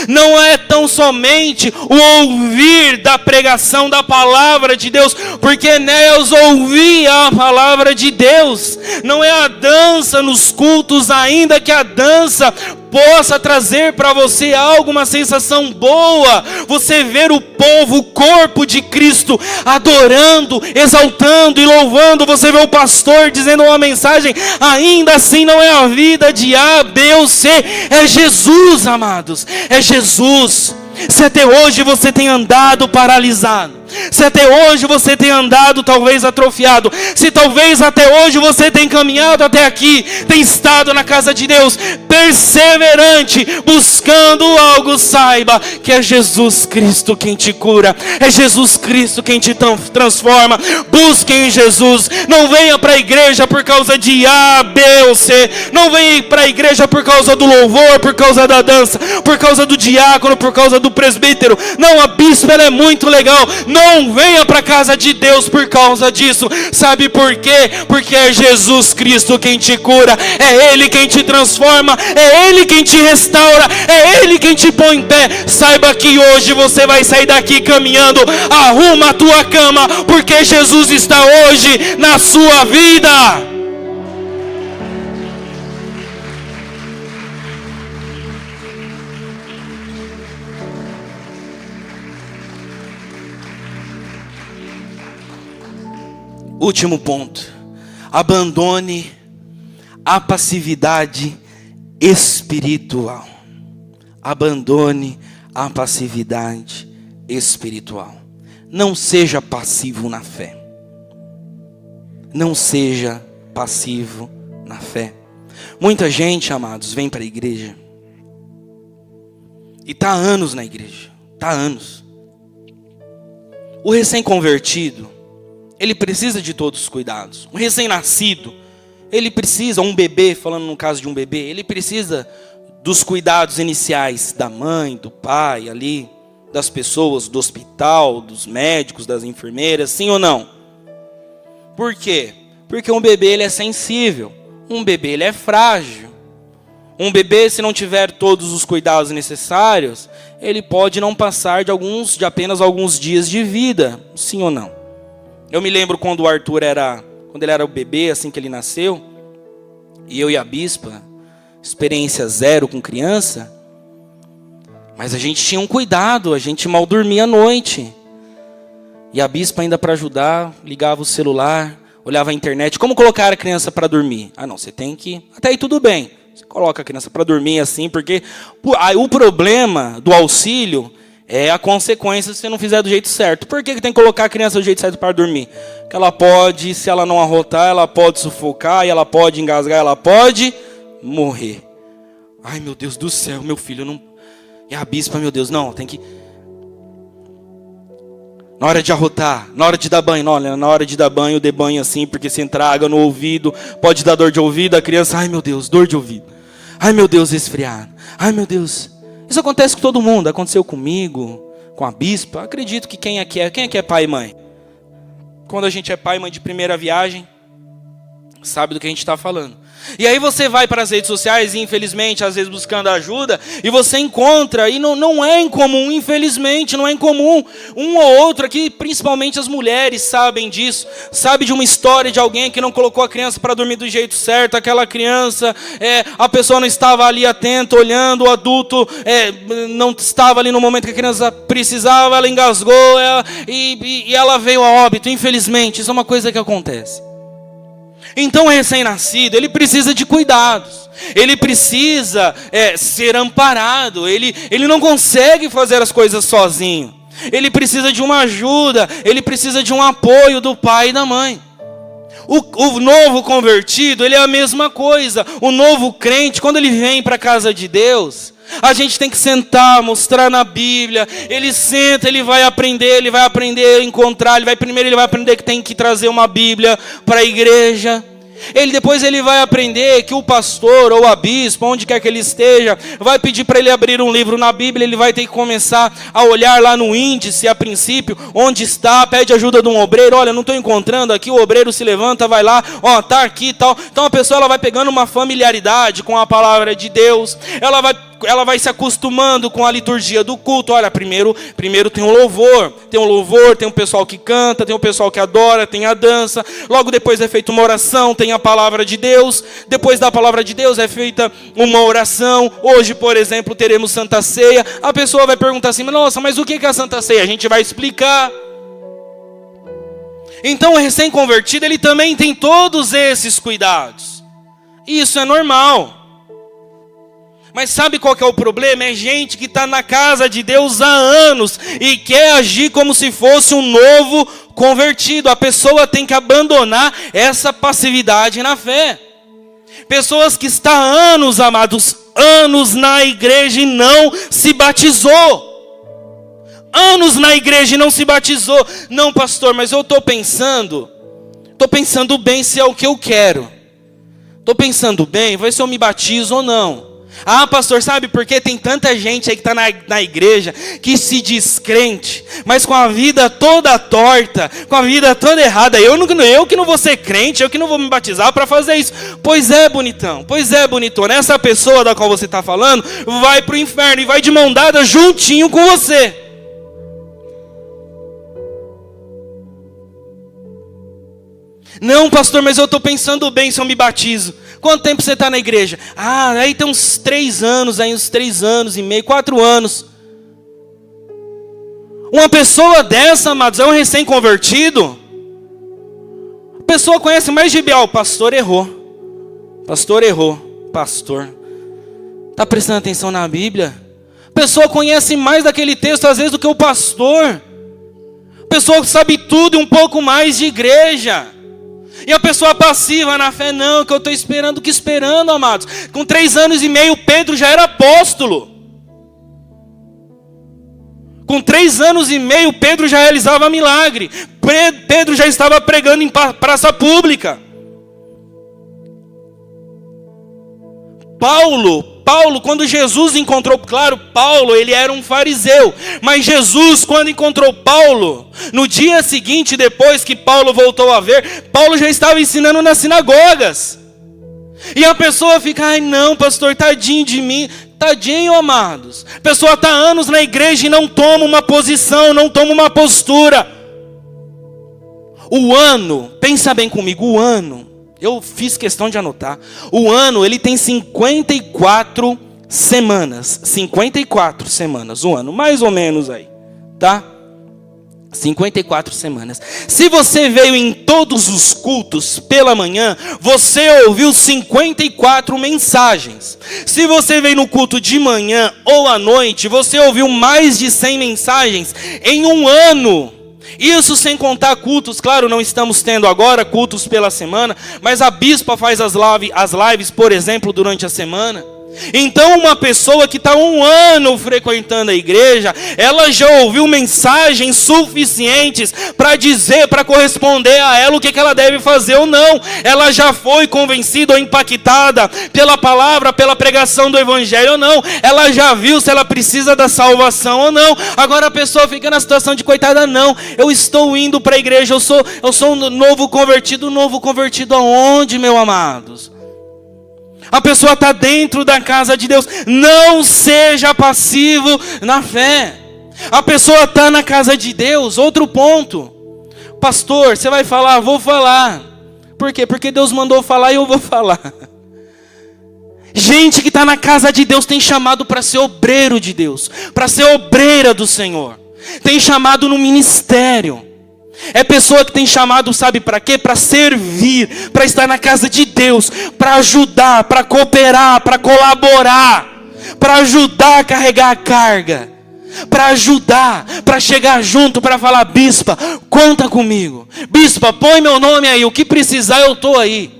Não é tão somente o ouvir da pregação da palavra de Deus, porque Enéas ouvia a palavra de Deus. Não é a dança nos cultos, ainda que a dança possa trazer para você alguma sensação boa. Você ver o povo, o corpo de Cristo adorando, exaltando e louvando. Você vê o pastor dizendo uma mensagem, ainda assim não é a vida de A, B ou C. É Jesus, amados, é Jesus. Se até hoje você tem andado paralisado, se até hoje você tem andado talvez atrofiado, se talvez até hoje você tem caminhado até aqui, tem estado na casa de Deus, perseverante, buscando algo, saiba que é Jesus Cristo quem te cura, é Jesus Cristo quem te transforma. Busque em Jesus, não venha para a igreja por causa de A, B ou C, não venha para a igreja por causa do louvor, por causa da dança, por causa do diácono, por causa do presbítero. Não, a bispa ela é muito legal. Não venha para a casa de Deus por causa disso. Sabe por quê? Porque é Jesus Cristo quem te cura, é Ele quem te transforma, é Ele quem te restaura, é Ele quem te põe em pé. Saiba que hoje você vai sair daqui caminhando. Arruma a tua cama, porque Jesus está hoje na sua vida. Último ponto: abandone a passividade espiritual. Abandone a passividade espiritual. Não seja passivo na fé. Não seja passivo na fé. Muita gente, amados, vem para a igreja e está há anos na igreja. Está há anos. O recém-convertido, ele precisa de todos os cuidados. Um recém-nascido, ele precisa, um bebê, falando no caso de um bebê, ele precisa dos cuidados iniciais da mãe, do pai, ali, das pessoas, do hospital, dos médicos, das enfermeiras, sim ou não? Por quê? Porque um bebê ele é sensível, um bebê ele é frágil. Um bebê, se não tiver todos os cuidados necessários, ele pode não passar de apenas alguns dias de vida, sim ou não? Eu me lembro quando o Arthur quando ele era o bebê, assim que ele nasceu, e eu e a bispa, experiência zero com criança, mas a gente tinha um cuidado, a gente mal dormia à noite. E a bispa ainda para ajudar, ligava o celular, olhava a internet, como colocar a criança para dormir? Ah não, você tem que, até aí tudo bem, você coloca a criança para dormir assim, porque o problema do auxílio É a consequência se você não fizer do jeito certo. Por que tem que colocar a criança do jeito certo para dormir? Porque ela pode, se ela não arrotar, ela pode sufocar, e ela pode engasgar, ela pode morrer. Ai, meu Deus do céu, meu filho não... E a bispa, meu Deus, não, tem que... Na hora de arrotar, na hora de dar banho, olha, na hora de dar banho, dê banho assim, porque se entrar água no ouvido, pode dar dor de ouvido, a criança, ai meu Deus, dor de ouvido. Ai meu Deus, resfriado. Ai meu Deus. Isso acontece com todo mundo, aconteceu comigo, com a bispa. Acredito que quem aqui é pai e mãe? Quando a gente é pai e mãe de primeira viagem, sabe do que a gente está falando. E aí você vai para as redes sociais e infelizmente, às vezes buscando ajuda, e você encontra, e não é incomum, infelizmente, não é incomum, um ou outro aqui, principalmente as mulheres sabem disso, sabe de uma história de alguém que não colocou a criança para dormir do jeito certo, aquela criança, a pessoa não estava ali atenta, olhando, o adulto não estava ali no momento que a criança precisava, ela engasgou, e ela veio a óbito, infelizmente, isso é uma coisa que acontece. Então o recém-nascido, ele precisa de cuidados, ele precisa ser amparado, ele não consegue fazer as coisas sozinho, ele precisa de uma ajuda, ele precisa de um apoio do pai e da mãe. O novo convertido, ele é a mesma coisa, o novo crente, quando ele vem para a casa de Deus, a gente tem que sentar, mostrar na Bíblia, ele senta, ele vai aprender a encontrar, ele vai aprender que tem que trazer uma Bíblia para a igreja. Depois ele vai aprender que o pastor ou a bispa, onde quer que ele esteja, vai pedir para ele abrir um livro na Bíblia, ele vai ter que começar a olhar lá no índice, a princípio, onde está, pede ajuda de um obreiro, olha, não estou encontrando aqui, o obreiro se levanta, vai lá, ó, está aqui e tal. Então a pessoa ela vai pegando uma familiaridade com a palavra de Deus, ela vai se acostumando com a liturgia do culto. Olha, primeiro tem o louvor, tem o pessoal que canta, tem o pessoal que adora, tem a dança, logo depois é feita uma oração, tem a palavra de Deus, depois da palavra de Deus é feita uma oração. Hoje, por exemplo, teremos Santa Ceia. A pessoa vai perguntar assim, nossa, mas o que é a Santa Ceia? A gente vai explicar. Então o recém-convertido, ele também tem todos esses cuidados, isso é normal. Mas sabe qual que é o problema? É gente que está na casa de Deus há anos e quer agir como se fosse um novo convertido. A pessoa tem que abandonar essa passividade na fé. Pessoas que estão há anos, amados, anos na igreja e não se batizou. Anos na igreja e não se batizou. Não, pastor, mas eu estou pensando bem se é o que eu quero. Estou pensando bem, vai se eu me batizo ou não. Ah, pastor, sabe por quê? Tem tanta gente aí que está na igreja, que se diz crente, mas com a vida toda torta, com a vida toda errada. Eu que não vou ser crente, eu que não vou me batizar para fazer isso. Pois é, bonitão, essa pessoa da qual você está falando, vai para o inferno e vai de mão dada juntinho com você. Não, pastor, mas eu estou pensando bem se eu me batizo. Quanto tempo você está na igreja? Ah, aí tem uns 3 anos, uns 3 anos e meio, 4 anos. Uma pessoa dessa, amados, é um recém-convertido. A pessoa conhece mais de Bial. Pastor errou. Pastor. Está prestando atenção na Bíblia? A pessoa conhece mais daquele texto, às vezes, do que o pastor. A pessoa sabe tudo e um pouco mais de igreja. E a pessoa passiva na fé, não, que eu estou esperando, amados. Com 3 anos e meio, Pedro já era apóstolo. Com 3 anos e meio, Pedro já realizava milagre. Pedro já estava pregando em praça pública. Paulo, quando Jesus encontrou, claro, Paulo, ele era um fariseu, mas Jesus, quando encontrou Paulo, no dia seguinte, depois que Paulo voltou a ver, Paulo já estava ensinando nas sinagogas. E a pessoa fica, ai não, pastor, tadinho de mim. Tadinho, amados. A pessoa está anos na igreja e não toma uma posição, não toma uma postura. O ano, pensa bem comigo, o ano, eu fiz questão de anotar. O ano, ele tem 54 semanas. 54 semanas, o ano, mais ou menos aí, tá? 54 semanas. Se você veio em todos os cultos pela manhã, você ouviu 54 mensagens. Se você veio no culto de manhã ou à noite, você ouviu mais de 100 mensagens em um ano. Isso sem contar cultos, claro, não estamos tendo agora cultos pela semana, mas a bispa faz as lives, por exemplo, durante a semana. Então uma pessoa que está um ano frequentando a igreja, ela já ouviu mensagens suficientes para dizer, para corresponder a ela o que ela deve fazer ou não. Ela já foi convencida ou impactada pela palavra, pela pregação do evangelho ou não. Ela já viu se ela precisa da salvação ou não. Agora a pessoa fica na situação de coitada, não, eu estou indo para a igreja, eu sou um novo convertido aonde, meus amados? A pessoa está dentro da casa de Deus. Não seja passivo na fé. A pessoa está na casa de Deus. Outro ponto. Pastor, você vai falar? Vou falar. Por quê? Porque Deus mandou falar e eu vou falar. Gente que está na casa de Deus tem chamado para ser obreiro de Deus, para ser obreira do Senhor. Tem chamado no ministério. É pessoa que tem chamado, sabe para quê? Para servir, para estar na casa de Deus, para ajudar, para cooperar, para colaborar, para ajudar a carregar a carga, para ajudar, para chegar junto, para falar, bispa, conta comigo. Bispa, põe meu nome aí, o que precisar eu estou aí.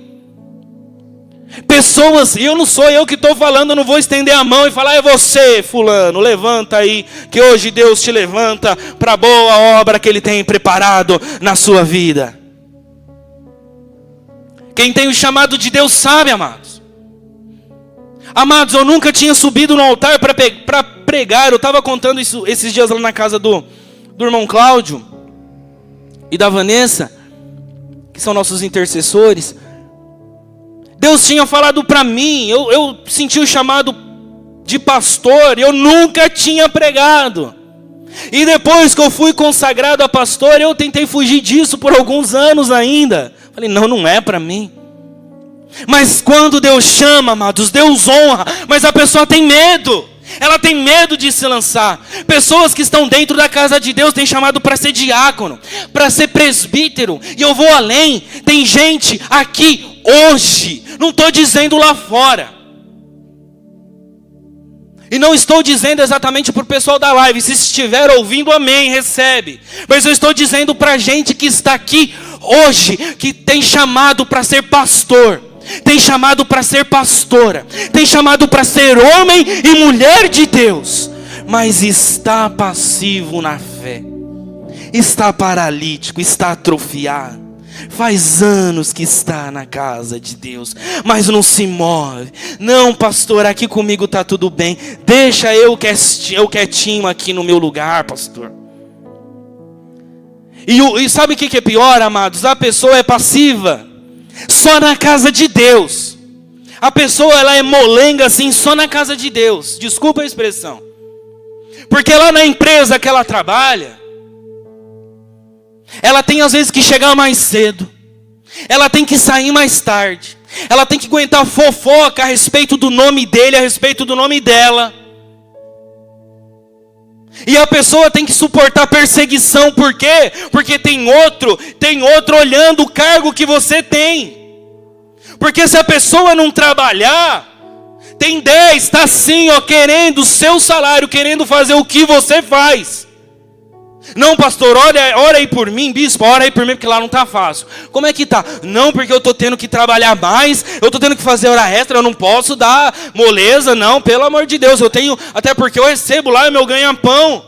Pessoas, e não sou eu que estou falando, eu não vou estender a mão e falar, é você, fulano, levanta aí, que hoje Deus te levanta para a boa obra que Ele tem preparado na sua vida. Quem tem o chamado de Deus sabe, amados. Amados, eu nunca tinha subido no altar para pregar, eu estava contando isso esses dias lá na casa do irmão Cláudio e da Vanessa, que são nossos intercessores. Deus tinha falado para mim, eu senti o chamado de pastor, eu nunca tinha pregado. E depois que eu fui consagrado a pastor, eu tentei fugir disso por alguns anos ainda. Falei, não é para mim. Mas quando Deus chama, amados, Deus honra, mas a pessoa tem medo. Ela tem medo de se lançar. Pessoas que estão dentro da casa de Deus têm chamado para ser diácono, para ser presbítero. E eu vou além. Tem gente aqui hoje, não estou dizendo lá fora. E não estou dizendo exatamente para o pessoal da live. Se estiver ouvindo, amém, recebe. Mas eu estou dizendo para a gente que está aqui hoje, que tem chamado para ser pastor, tem chamado para ser pastora, tem chamado para ser homem e mulher de Deus, mas está passivo na fé, está paralítico, está atrofiado. Faz anos que está na casa de Deus, mas não se move. Não, pastor, aqui comigo está tudo bem. Deixa eu quietinho aqui no meu lugar, pastor. E sabe o que é pior, amados? A pessoa é passiva só na casa de Deus. A pessoa, ela é molenga assim só na casa de Deus. Desculpa a expressão. Porque lá na empresa que ela trabalha, ela tem às vezes que chegar mais cedo, ela tem que sair mais tarde, ela tem que aguentar fofoca a respeito do nome dele, a respeito do nome dela. E a pessoa tem que suportar perseguição, por quê? Porque tem outro olhando o cargo que você tem. Porque se a pessoa não trabalhar, tem 10, está assim, querendo o seu salário, querendo fazer o que você faz. Não, pastor, ora aí por mim, bispo, ora aí por mim, porque lá não está fácil. Como é que está? Não, porque eu estou tendo que trabalhar mais, eu estou tendo que fazer hora extra, eu não posso dar moleza, não, pelo amor de Deus, eu tenho, até porque eu recebo lá o meu ganha-pão.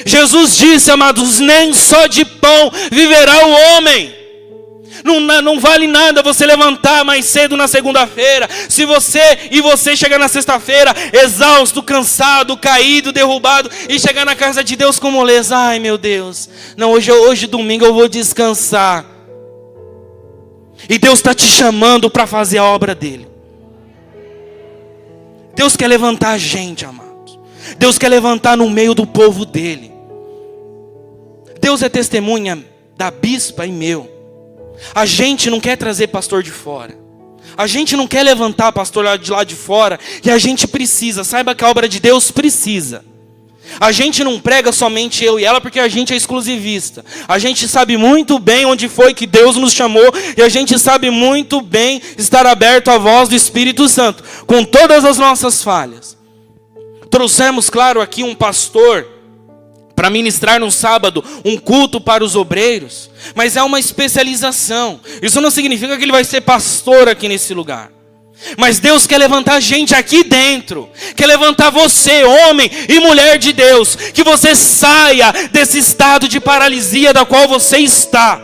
Jesus disse, amados, nem só de pão viverá o homem. Não vale nada você levantar mais cedo na segunda-feira, se você chegar na sexta-feira exausto, cansado, caído, derrubado, e chegar na casa de Deus com moleza. Ai meu Deus, não, hoje domingo eu vou descansar. E Deus está te chamando para fazer a obra dele. Deus quer levantar a gente, amados. Deus quer levantar no meio do povo dele. Deus é testemunha da bispa e meu. A gente não quer trazer pastor de fora. A gente não quer levantar pastor de lá de fora. E a gente precisa. Saiba que a obra de Deus precisa. A gente não prega somente eu e ela porque a gente é exclusivista. A gente sabe muito bem onde foi que Deus nos chamou. E a gente sabe muito bem estar aberto à voz do Espírito Santo, com todas as nossas falhas. Trouxemos, claro, aqui um pastor para ministrar no sábado um culto para os obreiros. Mas é uma especialização. Isso não significa que ele vai ser pastor aqui nesse lugar. Mas Deus quer levantar gente aqui dentro. Quer levantar você, homem e mulher de Deus. Que você saia desse estado de paralisia da qual você está.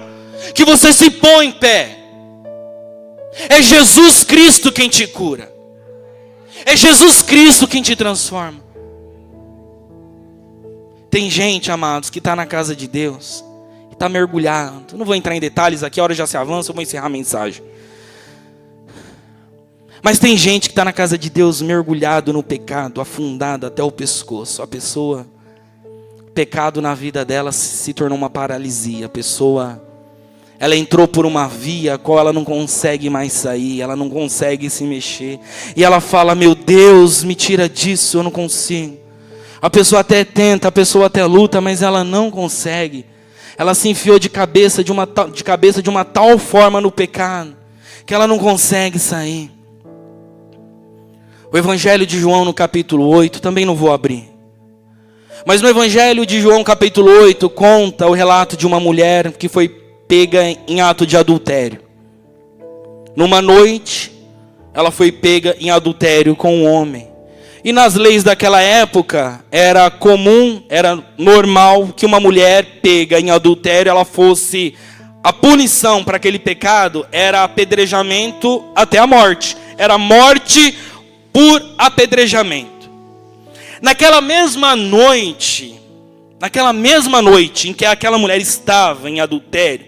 Que você se põe em pé. É Jesus Cristo quem te cura. É Jesus Cristo quem te transforma. Tem gente, amados, que está na casa de Deus. Está mergulhado. Não vou entrar em detalhes aqui, a hora já se avança, eu vou encerrar a mensagem. Mas tem gente que está na casa de Deus mergulhado no pecado, afundado até o pescoço. A pessoa, pecado na vida dela se tornou uma paralisia. A pessoa, ela entrou por uma via a qual ela não consegue mais sair, ela não consegue se mexer. E ela fala, meu Deus, me tira disso, eu não consigo. A pessoa até tenta, a pessoa até luta, mas ela não consegue. Ela se enfiou de cabeça de uma tal forma no pecado, que ela não consegue sair. O Evangelho de João no capítulo 8, também não vou abrir. Mas no Evangelho de João capítulo 8, conta o relato de uma mulher que foi pega em ato de adultério. Numa noite, ela foi pega em adultério com um homem. E nas leis daquela época, era comum, era normal que uma mulher pega em adultério, ela fosse... A punição para aquele pecado era apedrejamento até a morte. Era morte por apedrejamento. Naquela mesma noite em que aquela mulher estava em adultério,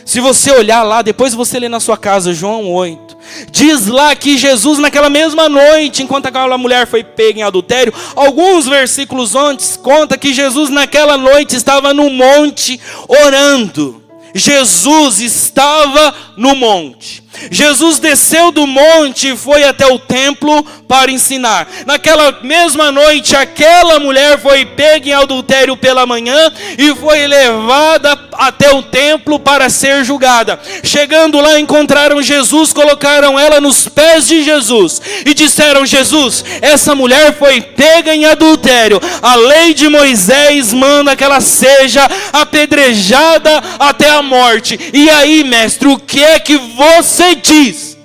se você olhar lá, depois você lê na sua casa, João 8, diz lá que Jesus naquela mesma noite, enquanto aquela mulher foi pega em adultério, alguns versículos antes, conta que Jesus naquela noite estava no monte orando. Jesus estava no monte. Jesus desceu do monte e foi até o templo para ensinar. Naquela mesma noite, aquela mulher foi pega em adultério pela manhã e foi levada até o templo para ser julgada. Chegando lá, encontraram Jesus, colocaram ela nos pés de Jesus e disseram, Jesus, essa mulher foi pega em adultério. A lei de Moisés manda que ela seja apedrejada até a morte. E aí, mestre, o que é que você diz?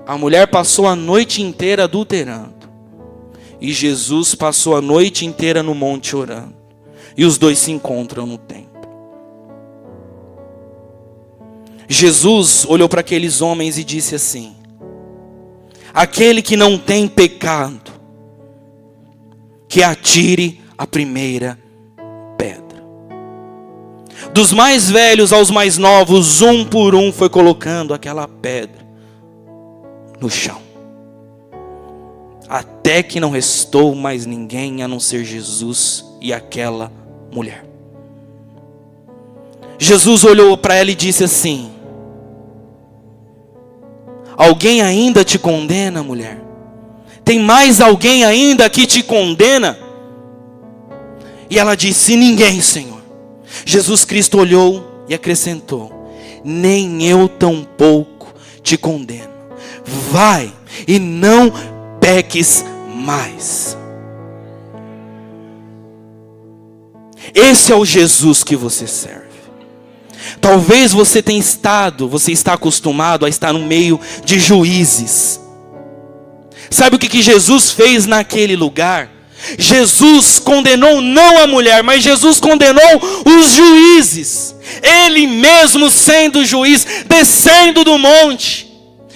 A mulher passou a noite inteira adulterando. E Jesus passou a noite inteira no monte orando. E os dois se encontram no templo. Jesus olhou para aqueles homens e disse assim: aquele que não tem pecado, que atire a primeira pedra. Dos mais velhos aos mais novos, um por um foi colocando aquela pedra no chão. Até que não restou mais ninguém a não ser Jesus e aquela mulher. Jesus olhou para ela e disse assim: alguém ainda te condena, mulher? Tem mais alguém ainda que te condena? E ela disse: ninguém, Senhor. Jesus Cristo olhou e acrescentou: nem eu tampouco te condeno. Vai e não peques mais. Esse é o Jesus que você serve. Talvez você está acostumado a estar no meio de juízes. Sabe o que Jesus fez naquele lugar? Jesus condenou não a mulher, mas Jesus condenou os juízes. Ele mesmo sendo juiz, descendo do monte.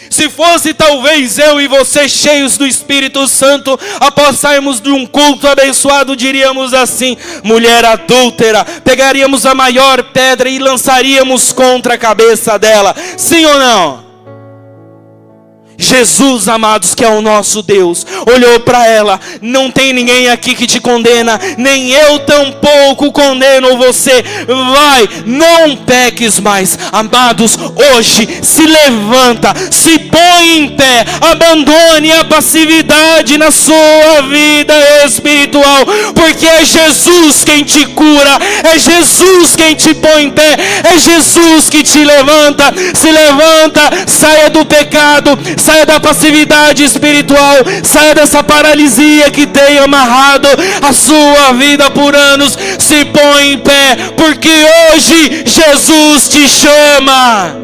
Se fosse talvez eu e você cheios do Espírito Santo, após sairmos de um culto abençoado, diríamos assim: mulher adúltera, pegaríamos a maior pedra e lançaríamos contra a cabeça dela. Sim ou não? Jesus, amados, que é o nosso Deus, olhou para ela. Não tem ninguém aqui que te condena, nem eu tampouco condeno você. Vai, não peques mais. Amados, hoje se levanta, se põe em pé, abandone a passividade na sua vida espiritual, porque é Jesus quem te cura, é Jesus quem te põe em pé, é Jesus que te levanta. Se levanta, saia do pecado, saia da passividade espiritual, saia dessa paralisia que tem amarrado a sua vida por anos. Se põe em pé, porque hoje Jesus te chama.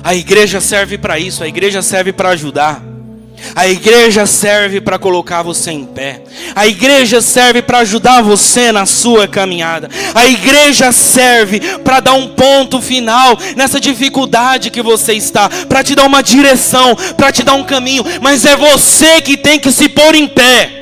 A igreja serve para isso, a igreja serve para ajudar. A igreja serve para colocar você em pé. A igreja serve para ajudar você na sua caminhada. A igreja serve para dar um ponto final nessa dificuldade que você está, para te dar uma direção, para te dar um caminho. Mas é você que tem que se pôr em pé.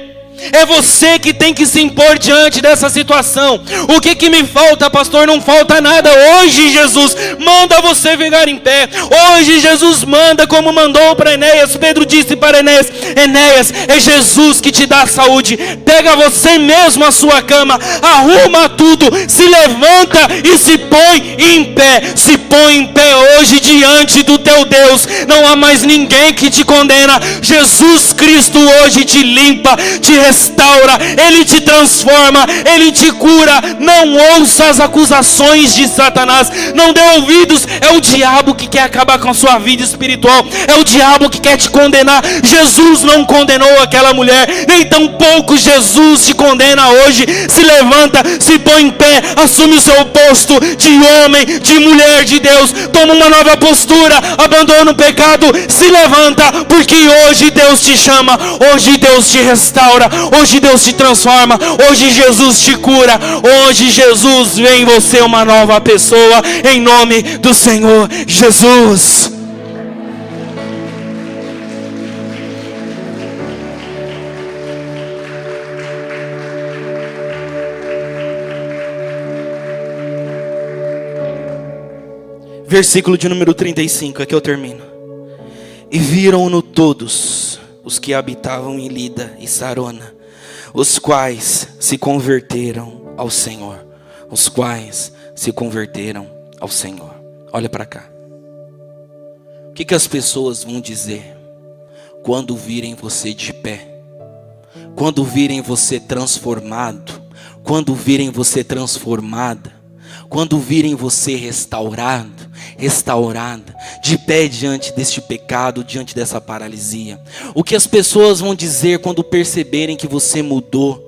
É você que tem que se impor diante dessa situação. O que me falta, pastor? Não falta nada. Hoje Jesus manda você ficar em pé. Hoje Jesus manda, como mandou para Enéas. Pedro disse para Enéas: Enéas, é Jesus que te dá a saúde. Pega você mesmo a sua cama, arruma tudo, se levanta e se põe em pé. Se põe em pé hoje diante do teu Deus. Não há mais ninguém que te condena. Jesus Cristo hoje te limpa, te restaura, Ele te transforma, Ele te cura. Não ouça as acusações de Satanás, não dê ouvidos. É o diabo que quer acabar com a sua vida espiritual, é o diabo que quer te condenar. Jesus não condenou aquela mulher, nem tampouco Jesus te condena hoje. Se levanta, se põe em pé, assume o seu posto de homem, de mulher de Deus, toma uma nova postura, abandona o pecado, se levanta, porque hoje Deus te chama, hoje Deus te restaura, hoje Deus te transforma, hoje Jesus te cura, hoje Jesus vê em você uma nova pessoa, em nome do Senhor Jesus. Versículo de número 35, aqui eu termino. E viram-no todos os que habitavam em Lida e Sarona, os quais se converteram ao Senhor. Os quais se converteram ao Senhor. Olha para cá. O que as pessoas vão dizer quando virem você de pé? Quando virem você transformado? Quando virem você transformada? Quando virem você restaurada, de pé diante deste pecado, diante dessa paralisia? O que as pessoas vão dizer quando perceberem que você mudou,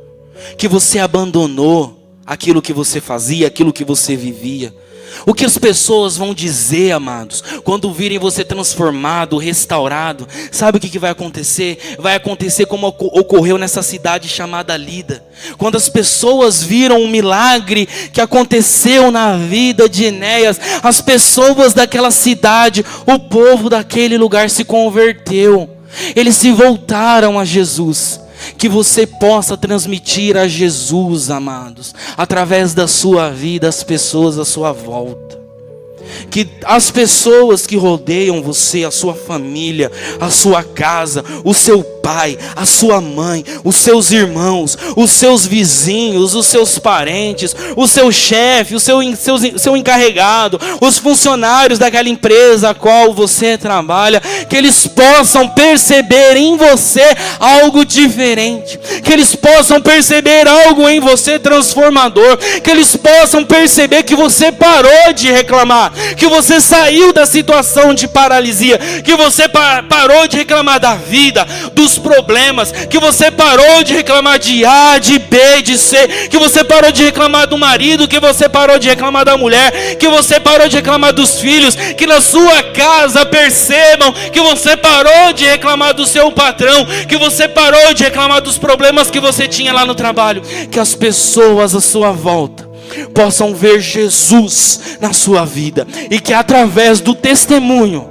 que você abandonou aquilo que você fazia, aquilo que você vivia? O que as pessoas vão dizer, amados, quando virem você transformado, restaurado? Sabe o que vai acontecer? Vai acontecer como ocorreu nessa cidade chamada Lida. Quando as pessoas viram o milagre que aconteceu na vida de Enéas, as pessoas daquela cidade, o povo daquele lugar se converteu. Eles se voltaram a Jesus. Que você possa transmitir a Jesus, amados, através da sua vida, as pessoas à sua volta. Que as pessoas que rodeiam você, a sua família, a sua casa, o seu pai, a sua mãe, os seus irmãos, os seus vizinhos, os seus parentes, o seu chefe, o seu encarregado, os funcionários daquela empresa a qual você trabalha, que eles possam perceber em você algo diferente, que eles possam perceber algo em você transformador, que eles possam perceber que você parou de reclamar, que você saiu da situação de paralisia, que você parou de reclamar da vida, dos problemas, que você parou de reclamar de A, de B, de C, que você parou de reclamar do marido, que você parou de reclamar da mulher, que você parou de reclamar dos filhos, que na sua casa percebam que você parou de reclamar do seu patrão, que você parou de reclamar dos problemas que você tinha lá no trabalho, que as pessoas à sua volta possam ver Jesus na sua vida, e que através do testemunho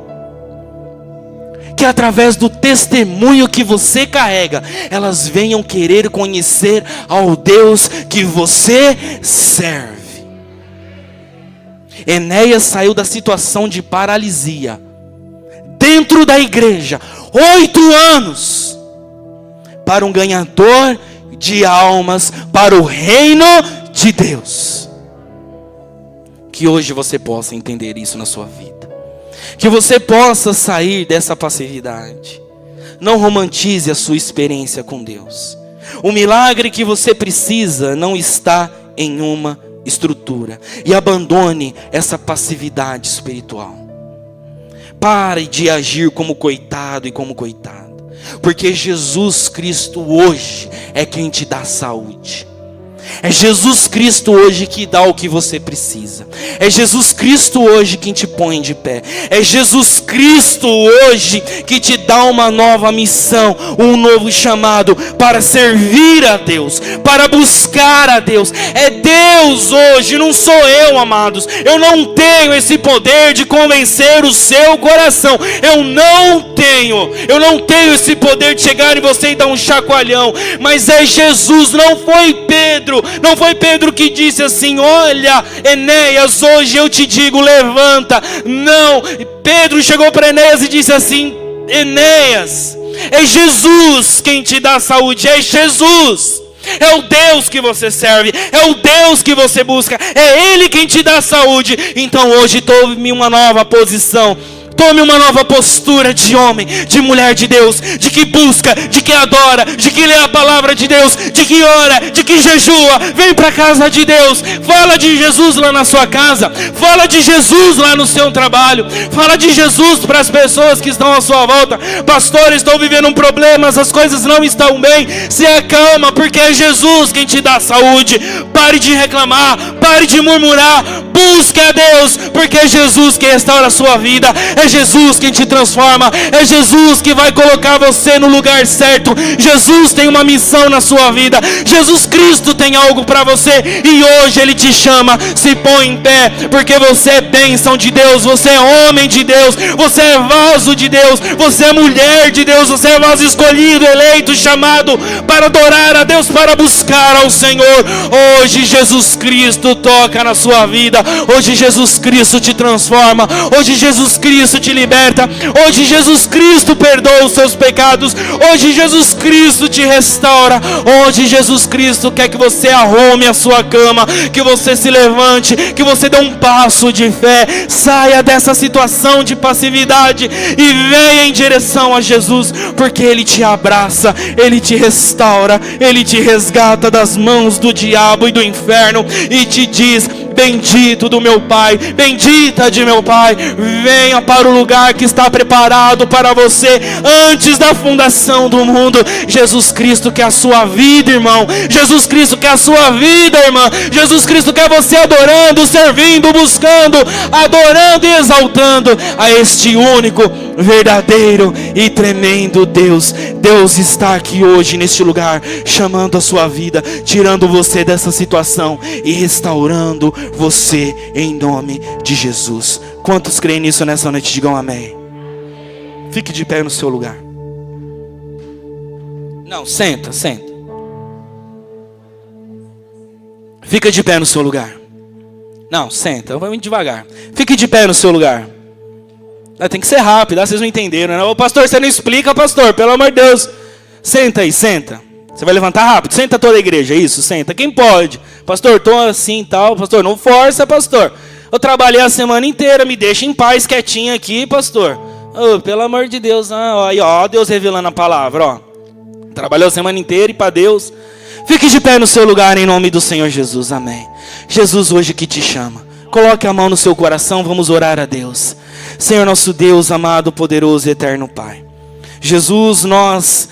que através do testemunho que você carrega, elas venham querer conhecer ao Deus que você serve. Enéas saiu da situação de paralisia, dentro da igreja, 8 anos, para um ganhador de almas, para o reino de Deus. Que hoje você possa entender isso na sua vida. Que você possa sair dessa passividade. Não romantize a sua experiência com Deus. O milagre que você precisa não está em uma estrutura. E abandone essa passividade espiritual. Pare de agir como coitado e como coitado. Porque Jesus Cristo hoje é quem te dá saúde. É Jesus Cristo hoje que dá o que você precisa. É Jesus Cristo hoje quem te põe de pé. É Jesus Cristo hoje que te dá uma nova missão, um novo chamado para servir a Deus, para buscar a Deus. É Deus hoje, não sou eu, amados. Eu não tenho esse poder de convencer o seu coração. Eu não tenho esse poder de chegar em você e dar um chacoalhão. Mas é Jesus, não foi Pedro. Não foi Pedro que disse assim: olha, Enéas, hoje eu te digo, levanta. Não, Pedro chegou para Enéas e disse assim: Enéas, é Jesus quem te dá saúde, é Jesus. É o Deus que você serve, é o Deus que você busca, é Ele quem te dá saúde. Então hoje tome uma nova posição. Tome uma nova postura de homem, de mulher de Deus, de que busca, de que adora, de que lê a palavra de Deus, de que ora, de que jejua. Vem para a casa de Deus, fala de Jesus lá na sua casa, fala de Jesus lá no seu trabalho, fala de Jesus para as pessoas que estão à sua volta. Pastor, estou vivendo problemas, as coisas não estão bem. Se acalma, porque é Jesus quem te dá saúde. Pare de reclamar, pare de murmurar, busque a Deus, porque é Jesus que restaura a sua vida. É Jesus quem te transforma. É Jesus que vai colocar você no lugar certo. Jesus tem uma missão na sua vida. Jesus Cristo tem algo para você. E hoje Ele te chama. Se põe em pé, porque você é bênção de Deus. Você é homem de Deus. Você é vaso de Deus. Você é mulher de Deus. Você é vaso escolhido, eleito, chamado para adorar a Deus, para buscar ao Senhor. Hoje Jesus Cristo toca na sua vida. Hoje Jesus Cristo te transforma. Hoje Jesus Cristo te liberta. Hoje Jesus Cristo perdoa os seus pecados. Hoje Jesus Cristo te restaura. Hoje Jesus Cristo quer que você arrume a sua cama, que você se levante, que você dê um passo de fé, saia dessa situação de passividade e venha em direção a Jesus, porque Ele te abraça, Ele te restaura, Ele te resgata das mãos do diabo e do inferno e te diz: bendito do meu Pai, bendita de meu Pai, venha para o lugar que está preparado para você antes da fundação do mundo. Jesus Cristo quer a sua vida, irmão. Jesus Cristo quer a sua vida, irmã. Jesus Cristo quer você adorando, servindo, buscando, adorando e exaltando a este único, verdadeiro e tremendo Deus. Deus está aqui hoje neste lugar, chamando a sua vida, tirando você dessa situação e restaurando você em nome de Jesus. Quantos creem nisso nessa noite? Digam amém. Fique de pé no seu lugar. Não, senta. Fica de pé no seu lugar. Não, senta, vamos devagar. Fique de pé no seu lugar. Tem que ser rápido, vocês não entenderam, né? Ô pastor, você não explica, pastor, pelo amor de Deus. Senta aí, senta. Você vai levantar rápido, senta toda a igreja, isso, senta. Quem pode? Pastor, tô assim e tal. Pastor, não força, pastor. Eu trabalhei a semana inteira, me deixa em paz, quietinho aqui, pastor. Oh, pelo amor de Deus, aí, ó, Deus revelando a palavra, ó. Trabalhou a semana inteira e para Deus. Fique de pé no seu lugar em nome do Senhor Jesus, amém. Jesus hoje que te chama. Coloque a mão no seu coração, vamos orar a Deus. Senhor nosso Deus, amado, poderoso e eterno Pai. Jesus, nós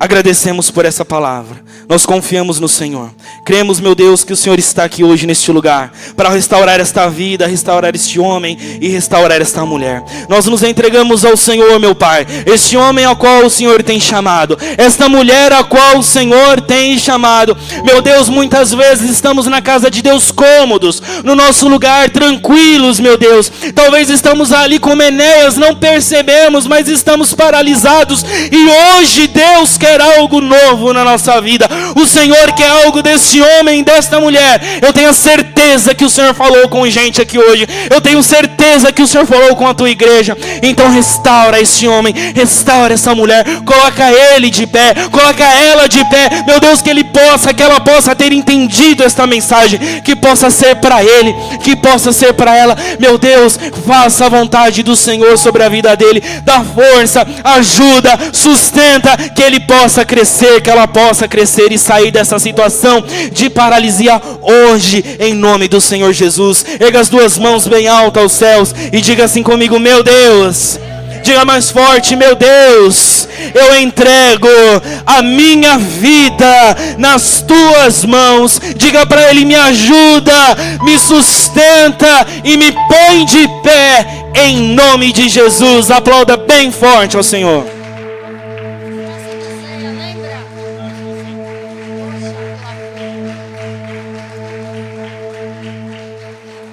agradecemos por essa palavra. Nós confiamos no Senhor. Cremos, meu Deus, que o Senhor está aqui hoje neste lugar para restaurar esta vida, restaurar este homem e restaurar esta mulher. Nós nos entregamos ao Senhor, meu Pai. Este homem ao qual o Senhor tem chamado, esta mulher a qual o Senhor tem chamado. Meu Deus, muitas vezes estamos na casa de Deus cômodos, no nosso lugar tranquilos, meu Deus. Talvez estamos ali como Enéas, não percebemos, mas estamos paralisados. E hoje Deus quer algo novo na nossa vida. O Senhor quer algo desse homem, desta mulher. Eu tenho certeza que o Senhor falou com gente aqui hoje. Eu tenho certeza que o Senhor falou com a tua igreja. Então restaura esse homem, restaura essa mulher. Coloca ele de pé, coloca ela de pé. Meu Deus, que ela possa ter entendido esta mensagem, que possa ser para ele, que possa ser para ela. Meu Deus, faça a vontade do Senhor sobre a vida dele. Dá força, ajuda, sustenta, que ele possa crescer, que ela possa crescer e sair dessa situação de paralisia hoje, em nome do Senhor Jesus. Erga as duas mãos bem alto aos céus e diga assim comigo: meu Deus. Diga mais forte: meu Deus, eu entrego a minha vida nas tuas mãos. Diga para ele: me ajuda, me sustenta e me põe de pé, em nome de Jesus. Aplauda bem forte ao Senhor.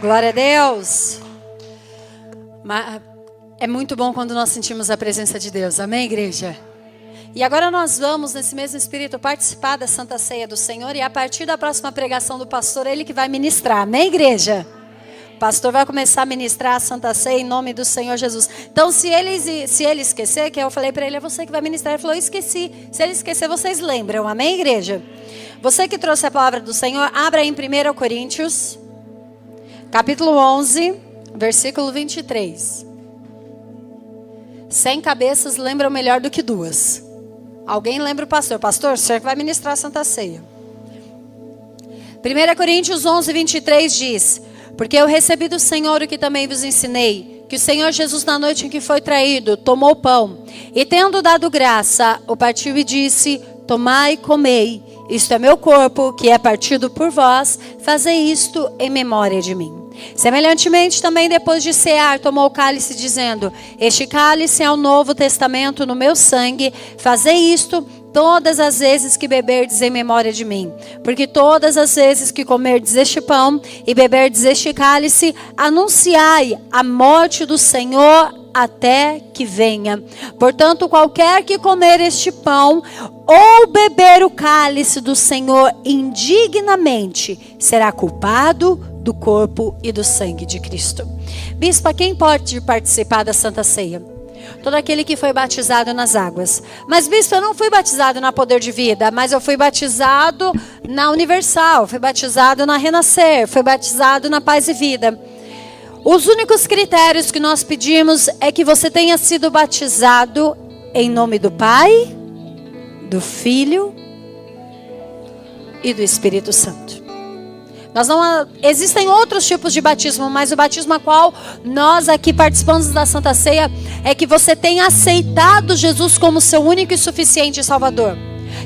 Glória a Deus. É muito bom quando nós sentimos a presença de Deus. Amém, igreja? E agora nós vamos, nesse mesmo espírito, participar da Santa Ceia do Senhor. E a partir da próxima pregação do pastor, é ele que vai ministrar. Amém, igreja? O pastor vai começar a ministrar a Santa Ceia em nome do Senhor Jesus. Então, se ele esquecer, que eu falei para ele: é você que vai ministrar. Ele falou: eu esqueci. Se ele esquecer, vocês lembram. Amém, igreja? Você que trouxe a palavra do Senhor, abra em 1 Coríntios, capítulo 11, versículo 23. 100 cabeças lembram melhor do que 2. Alguém lembra o pastor? Pastor, o senhor que vai ministrar a Santa Ceia. 1 Coríntios 11, 23 diz: porque eu recebi do Senhor o que também vos ensinei, que o Senhor Jesus, na noite em que foi traído, tomou o pão, e tendo dado graça, o partiu e disse: tomai e comei, isto é meu corpo, que é partido por vós, fazei isto em memória de mim. Semelhantemente, também depois de cear, tomou o cálice, dizendo: este cálice é o novo testamento no meu sangue, fazei isto todas as vezes que beberdes em memória de mim. Porque todas as vezes que comerdes este pão e beberdes este cálice, anunciai a morte do Senhor até que venha. Portanto, qualquer que comer este pão ou beber o cálice do Senhor indignamente, será culpado do corpo e do sangue de Cristo. Bispo, quem pode participar da Santa Ceia? Todo aquele que foi batizado nas águas. Mas, bispo, eu não fui batizado na Poder de Vida, mas eu fui batizado na Universal, fui batizado na Renascer, fui batizado na Paz e Vida. Os únicos critérios que nós pedimos é que você tenha sido batizado em nome do Pai, do Filho e do Espírito Santo. Existem outros tipos de batismo, mas o batismo a qual nós aqui participamos da Santa Ceia é que você tenha aceitado Jesus como seu único e suficiente Salvador.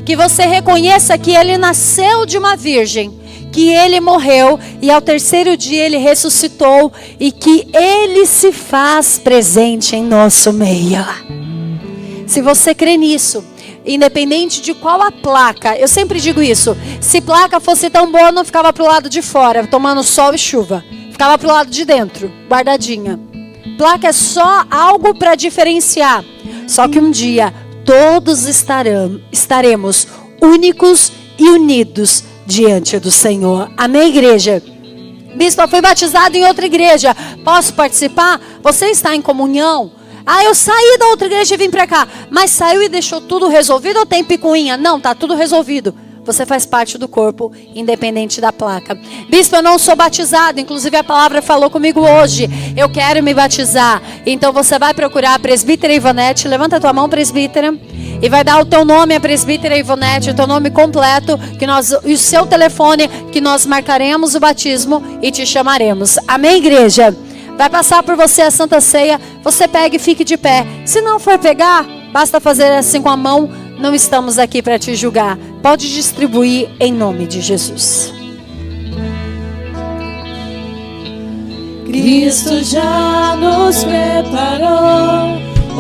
Que você reconheça que Ele nasceu de uma virgem, que Ele morreu e ao terceiro dia Ele ressuscitou e que Ele se faz presente em nosso meio. Se você crê nisso, independente de qual a placa, eu sempre digo isso: se placa fosse tão boa, não ficava pro lado de fora, tomando sol e chuva, ficava pro lado de dentro, guardadinha. Placa é só algo para diferenciar. Só que um dia todos estaremos únicos e unidos diante do Senhor. Amém, igreja? Bispo, eu fui batizado em outra igreja, posso participar? Você está em comunhão? Eu saí da outra igreja e vim para cá. Mas saiu e deixou tudo resolvido ou tem picuinha? Não, tá tudo resolvido. Você faz parte do corpo, independente da placa. Bispo, eu não sou batizado. Inclusive a palavra falou comigo hoje. Eu quero me batizar. Então você vai procurar a presbítera Ivonete. Levanta a tua mão, presbítera. E vai dar o teu nome, a presbítera Ivonete, o teu nome completo e o seu telefone, que nós marcaremos o batismo e te chamaremos. Amém, igreja? Vai passar por você a Santa Ceia. Você pega e fique de pé. Se não for pegar, basta fazer assim com a mão não estamos aqui para te julgar. Pode distribuir em nome de Jesus. Cristo já nos preparou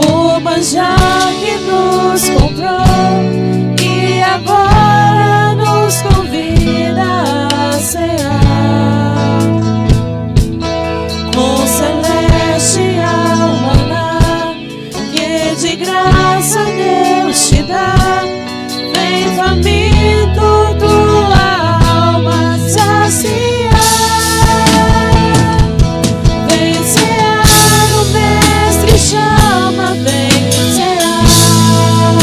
o manjar que nos comprou e agora nos convida a cear com celestial maná que de graça Deus te dá. Vem faminto tua alma saciar. Chama, vem cear.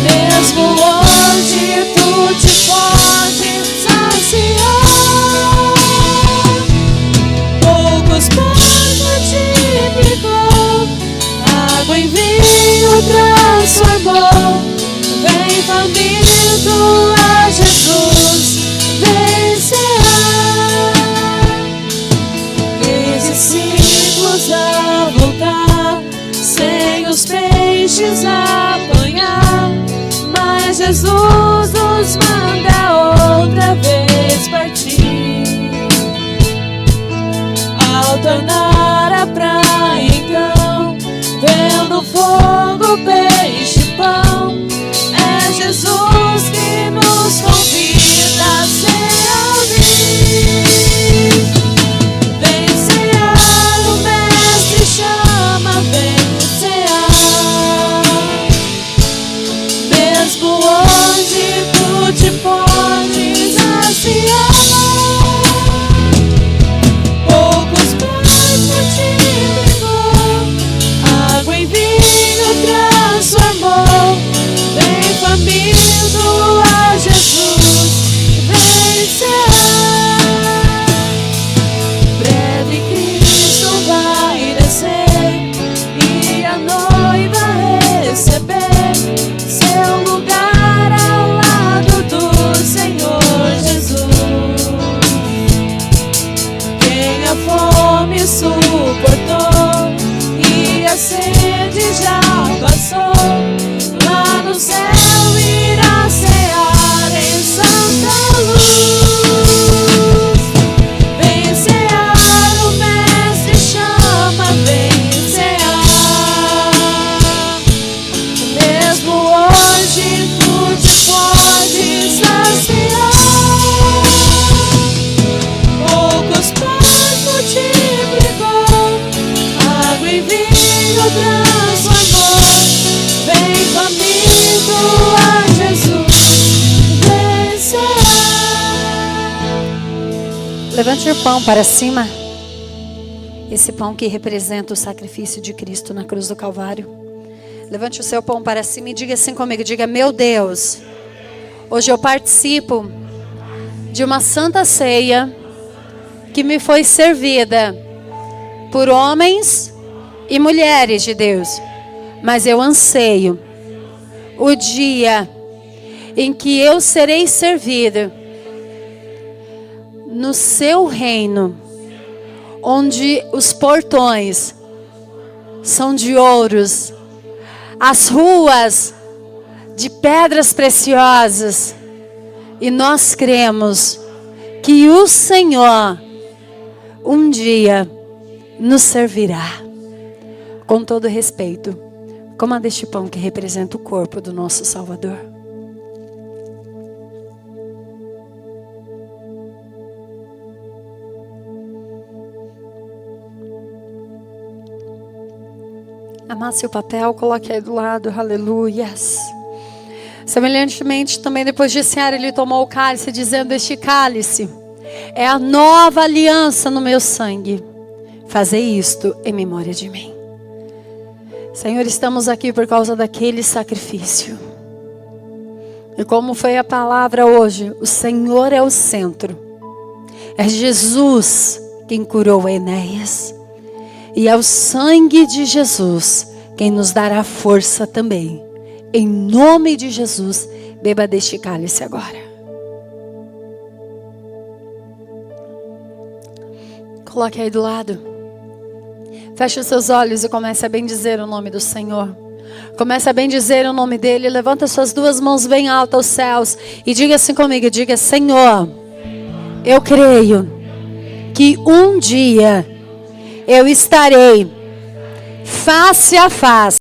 Mesmo hoje tu te podes saciar. Poucos pães multiplicou, água em vinho transformou. Vem faminto a Jesus, vem cear. Discípulos a voltar, sem os peixes apanhar, mas Jesus nos manda outra vez partir. Ao tornar a praia então, vendo fogo, peixe e pão, é Jesus que nos convida a se unir. Chama, vem cear. Mesmo hoje tu te podes saciar. Poucos pães multiplicou, água em vinho transformou. Vem faminto a Jesus, vem cear. Breve Cristo vai descer e a noiva receber seu lugar ao lado do Senhor Jesus. Quem a fome suportou e a sede já passou, lá no céu irá cear em santa luz. Vem cear, o Mestre chama, vem cear. Mesmo hoje tu te podes saciar. Poucos pães multiplicou, água em vinho transformou. Vem faminto a Jesus, vem cear. Levante o pão para cima. Esse pão que representa o sacrifício de Cristo na cruz do Calvário. Levante o seu pão para cima e diga assim comigo. Diga: meu Deus, hoje eu participo de uma santa ceia que me foi servida por homens e mulheres de Deus. Mas eu anseio o dia em que eu serei servida no seu reino, onde os portões são de ouros, as ruas de pedras preciosas, e nós cremos que o Senhor um dia nos servirá. Com todo respeito, coma deste pão que representa o corpo do nosso Salvador. Amasse o papel, coloque aí do lado, aleluias. Semelhantemente, também depois de cear, ele tomou o cálice, dizendo: este cálice é a nova aliança no meu sangue. Fazei isto em memória de mim. Senhor, estamos aqui por causa daquele sacrifício. E como foi a palavra hoje, o Senhor é o centro. É Jesus quem curou Enéas. E é o sangue de Jesus quem nos dará força também. Em nome de Jesus, beba deste cálice agora. Coloque aí do lado. Feche os seus olhos e comece a bendizer o nome do Senhor. Comece a bendizer o nome dele. Levanta suas duas mãos bem altas aos céus. E diga assim comigo. Diga: Senhor, eu creio que um dia eu estarei face a face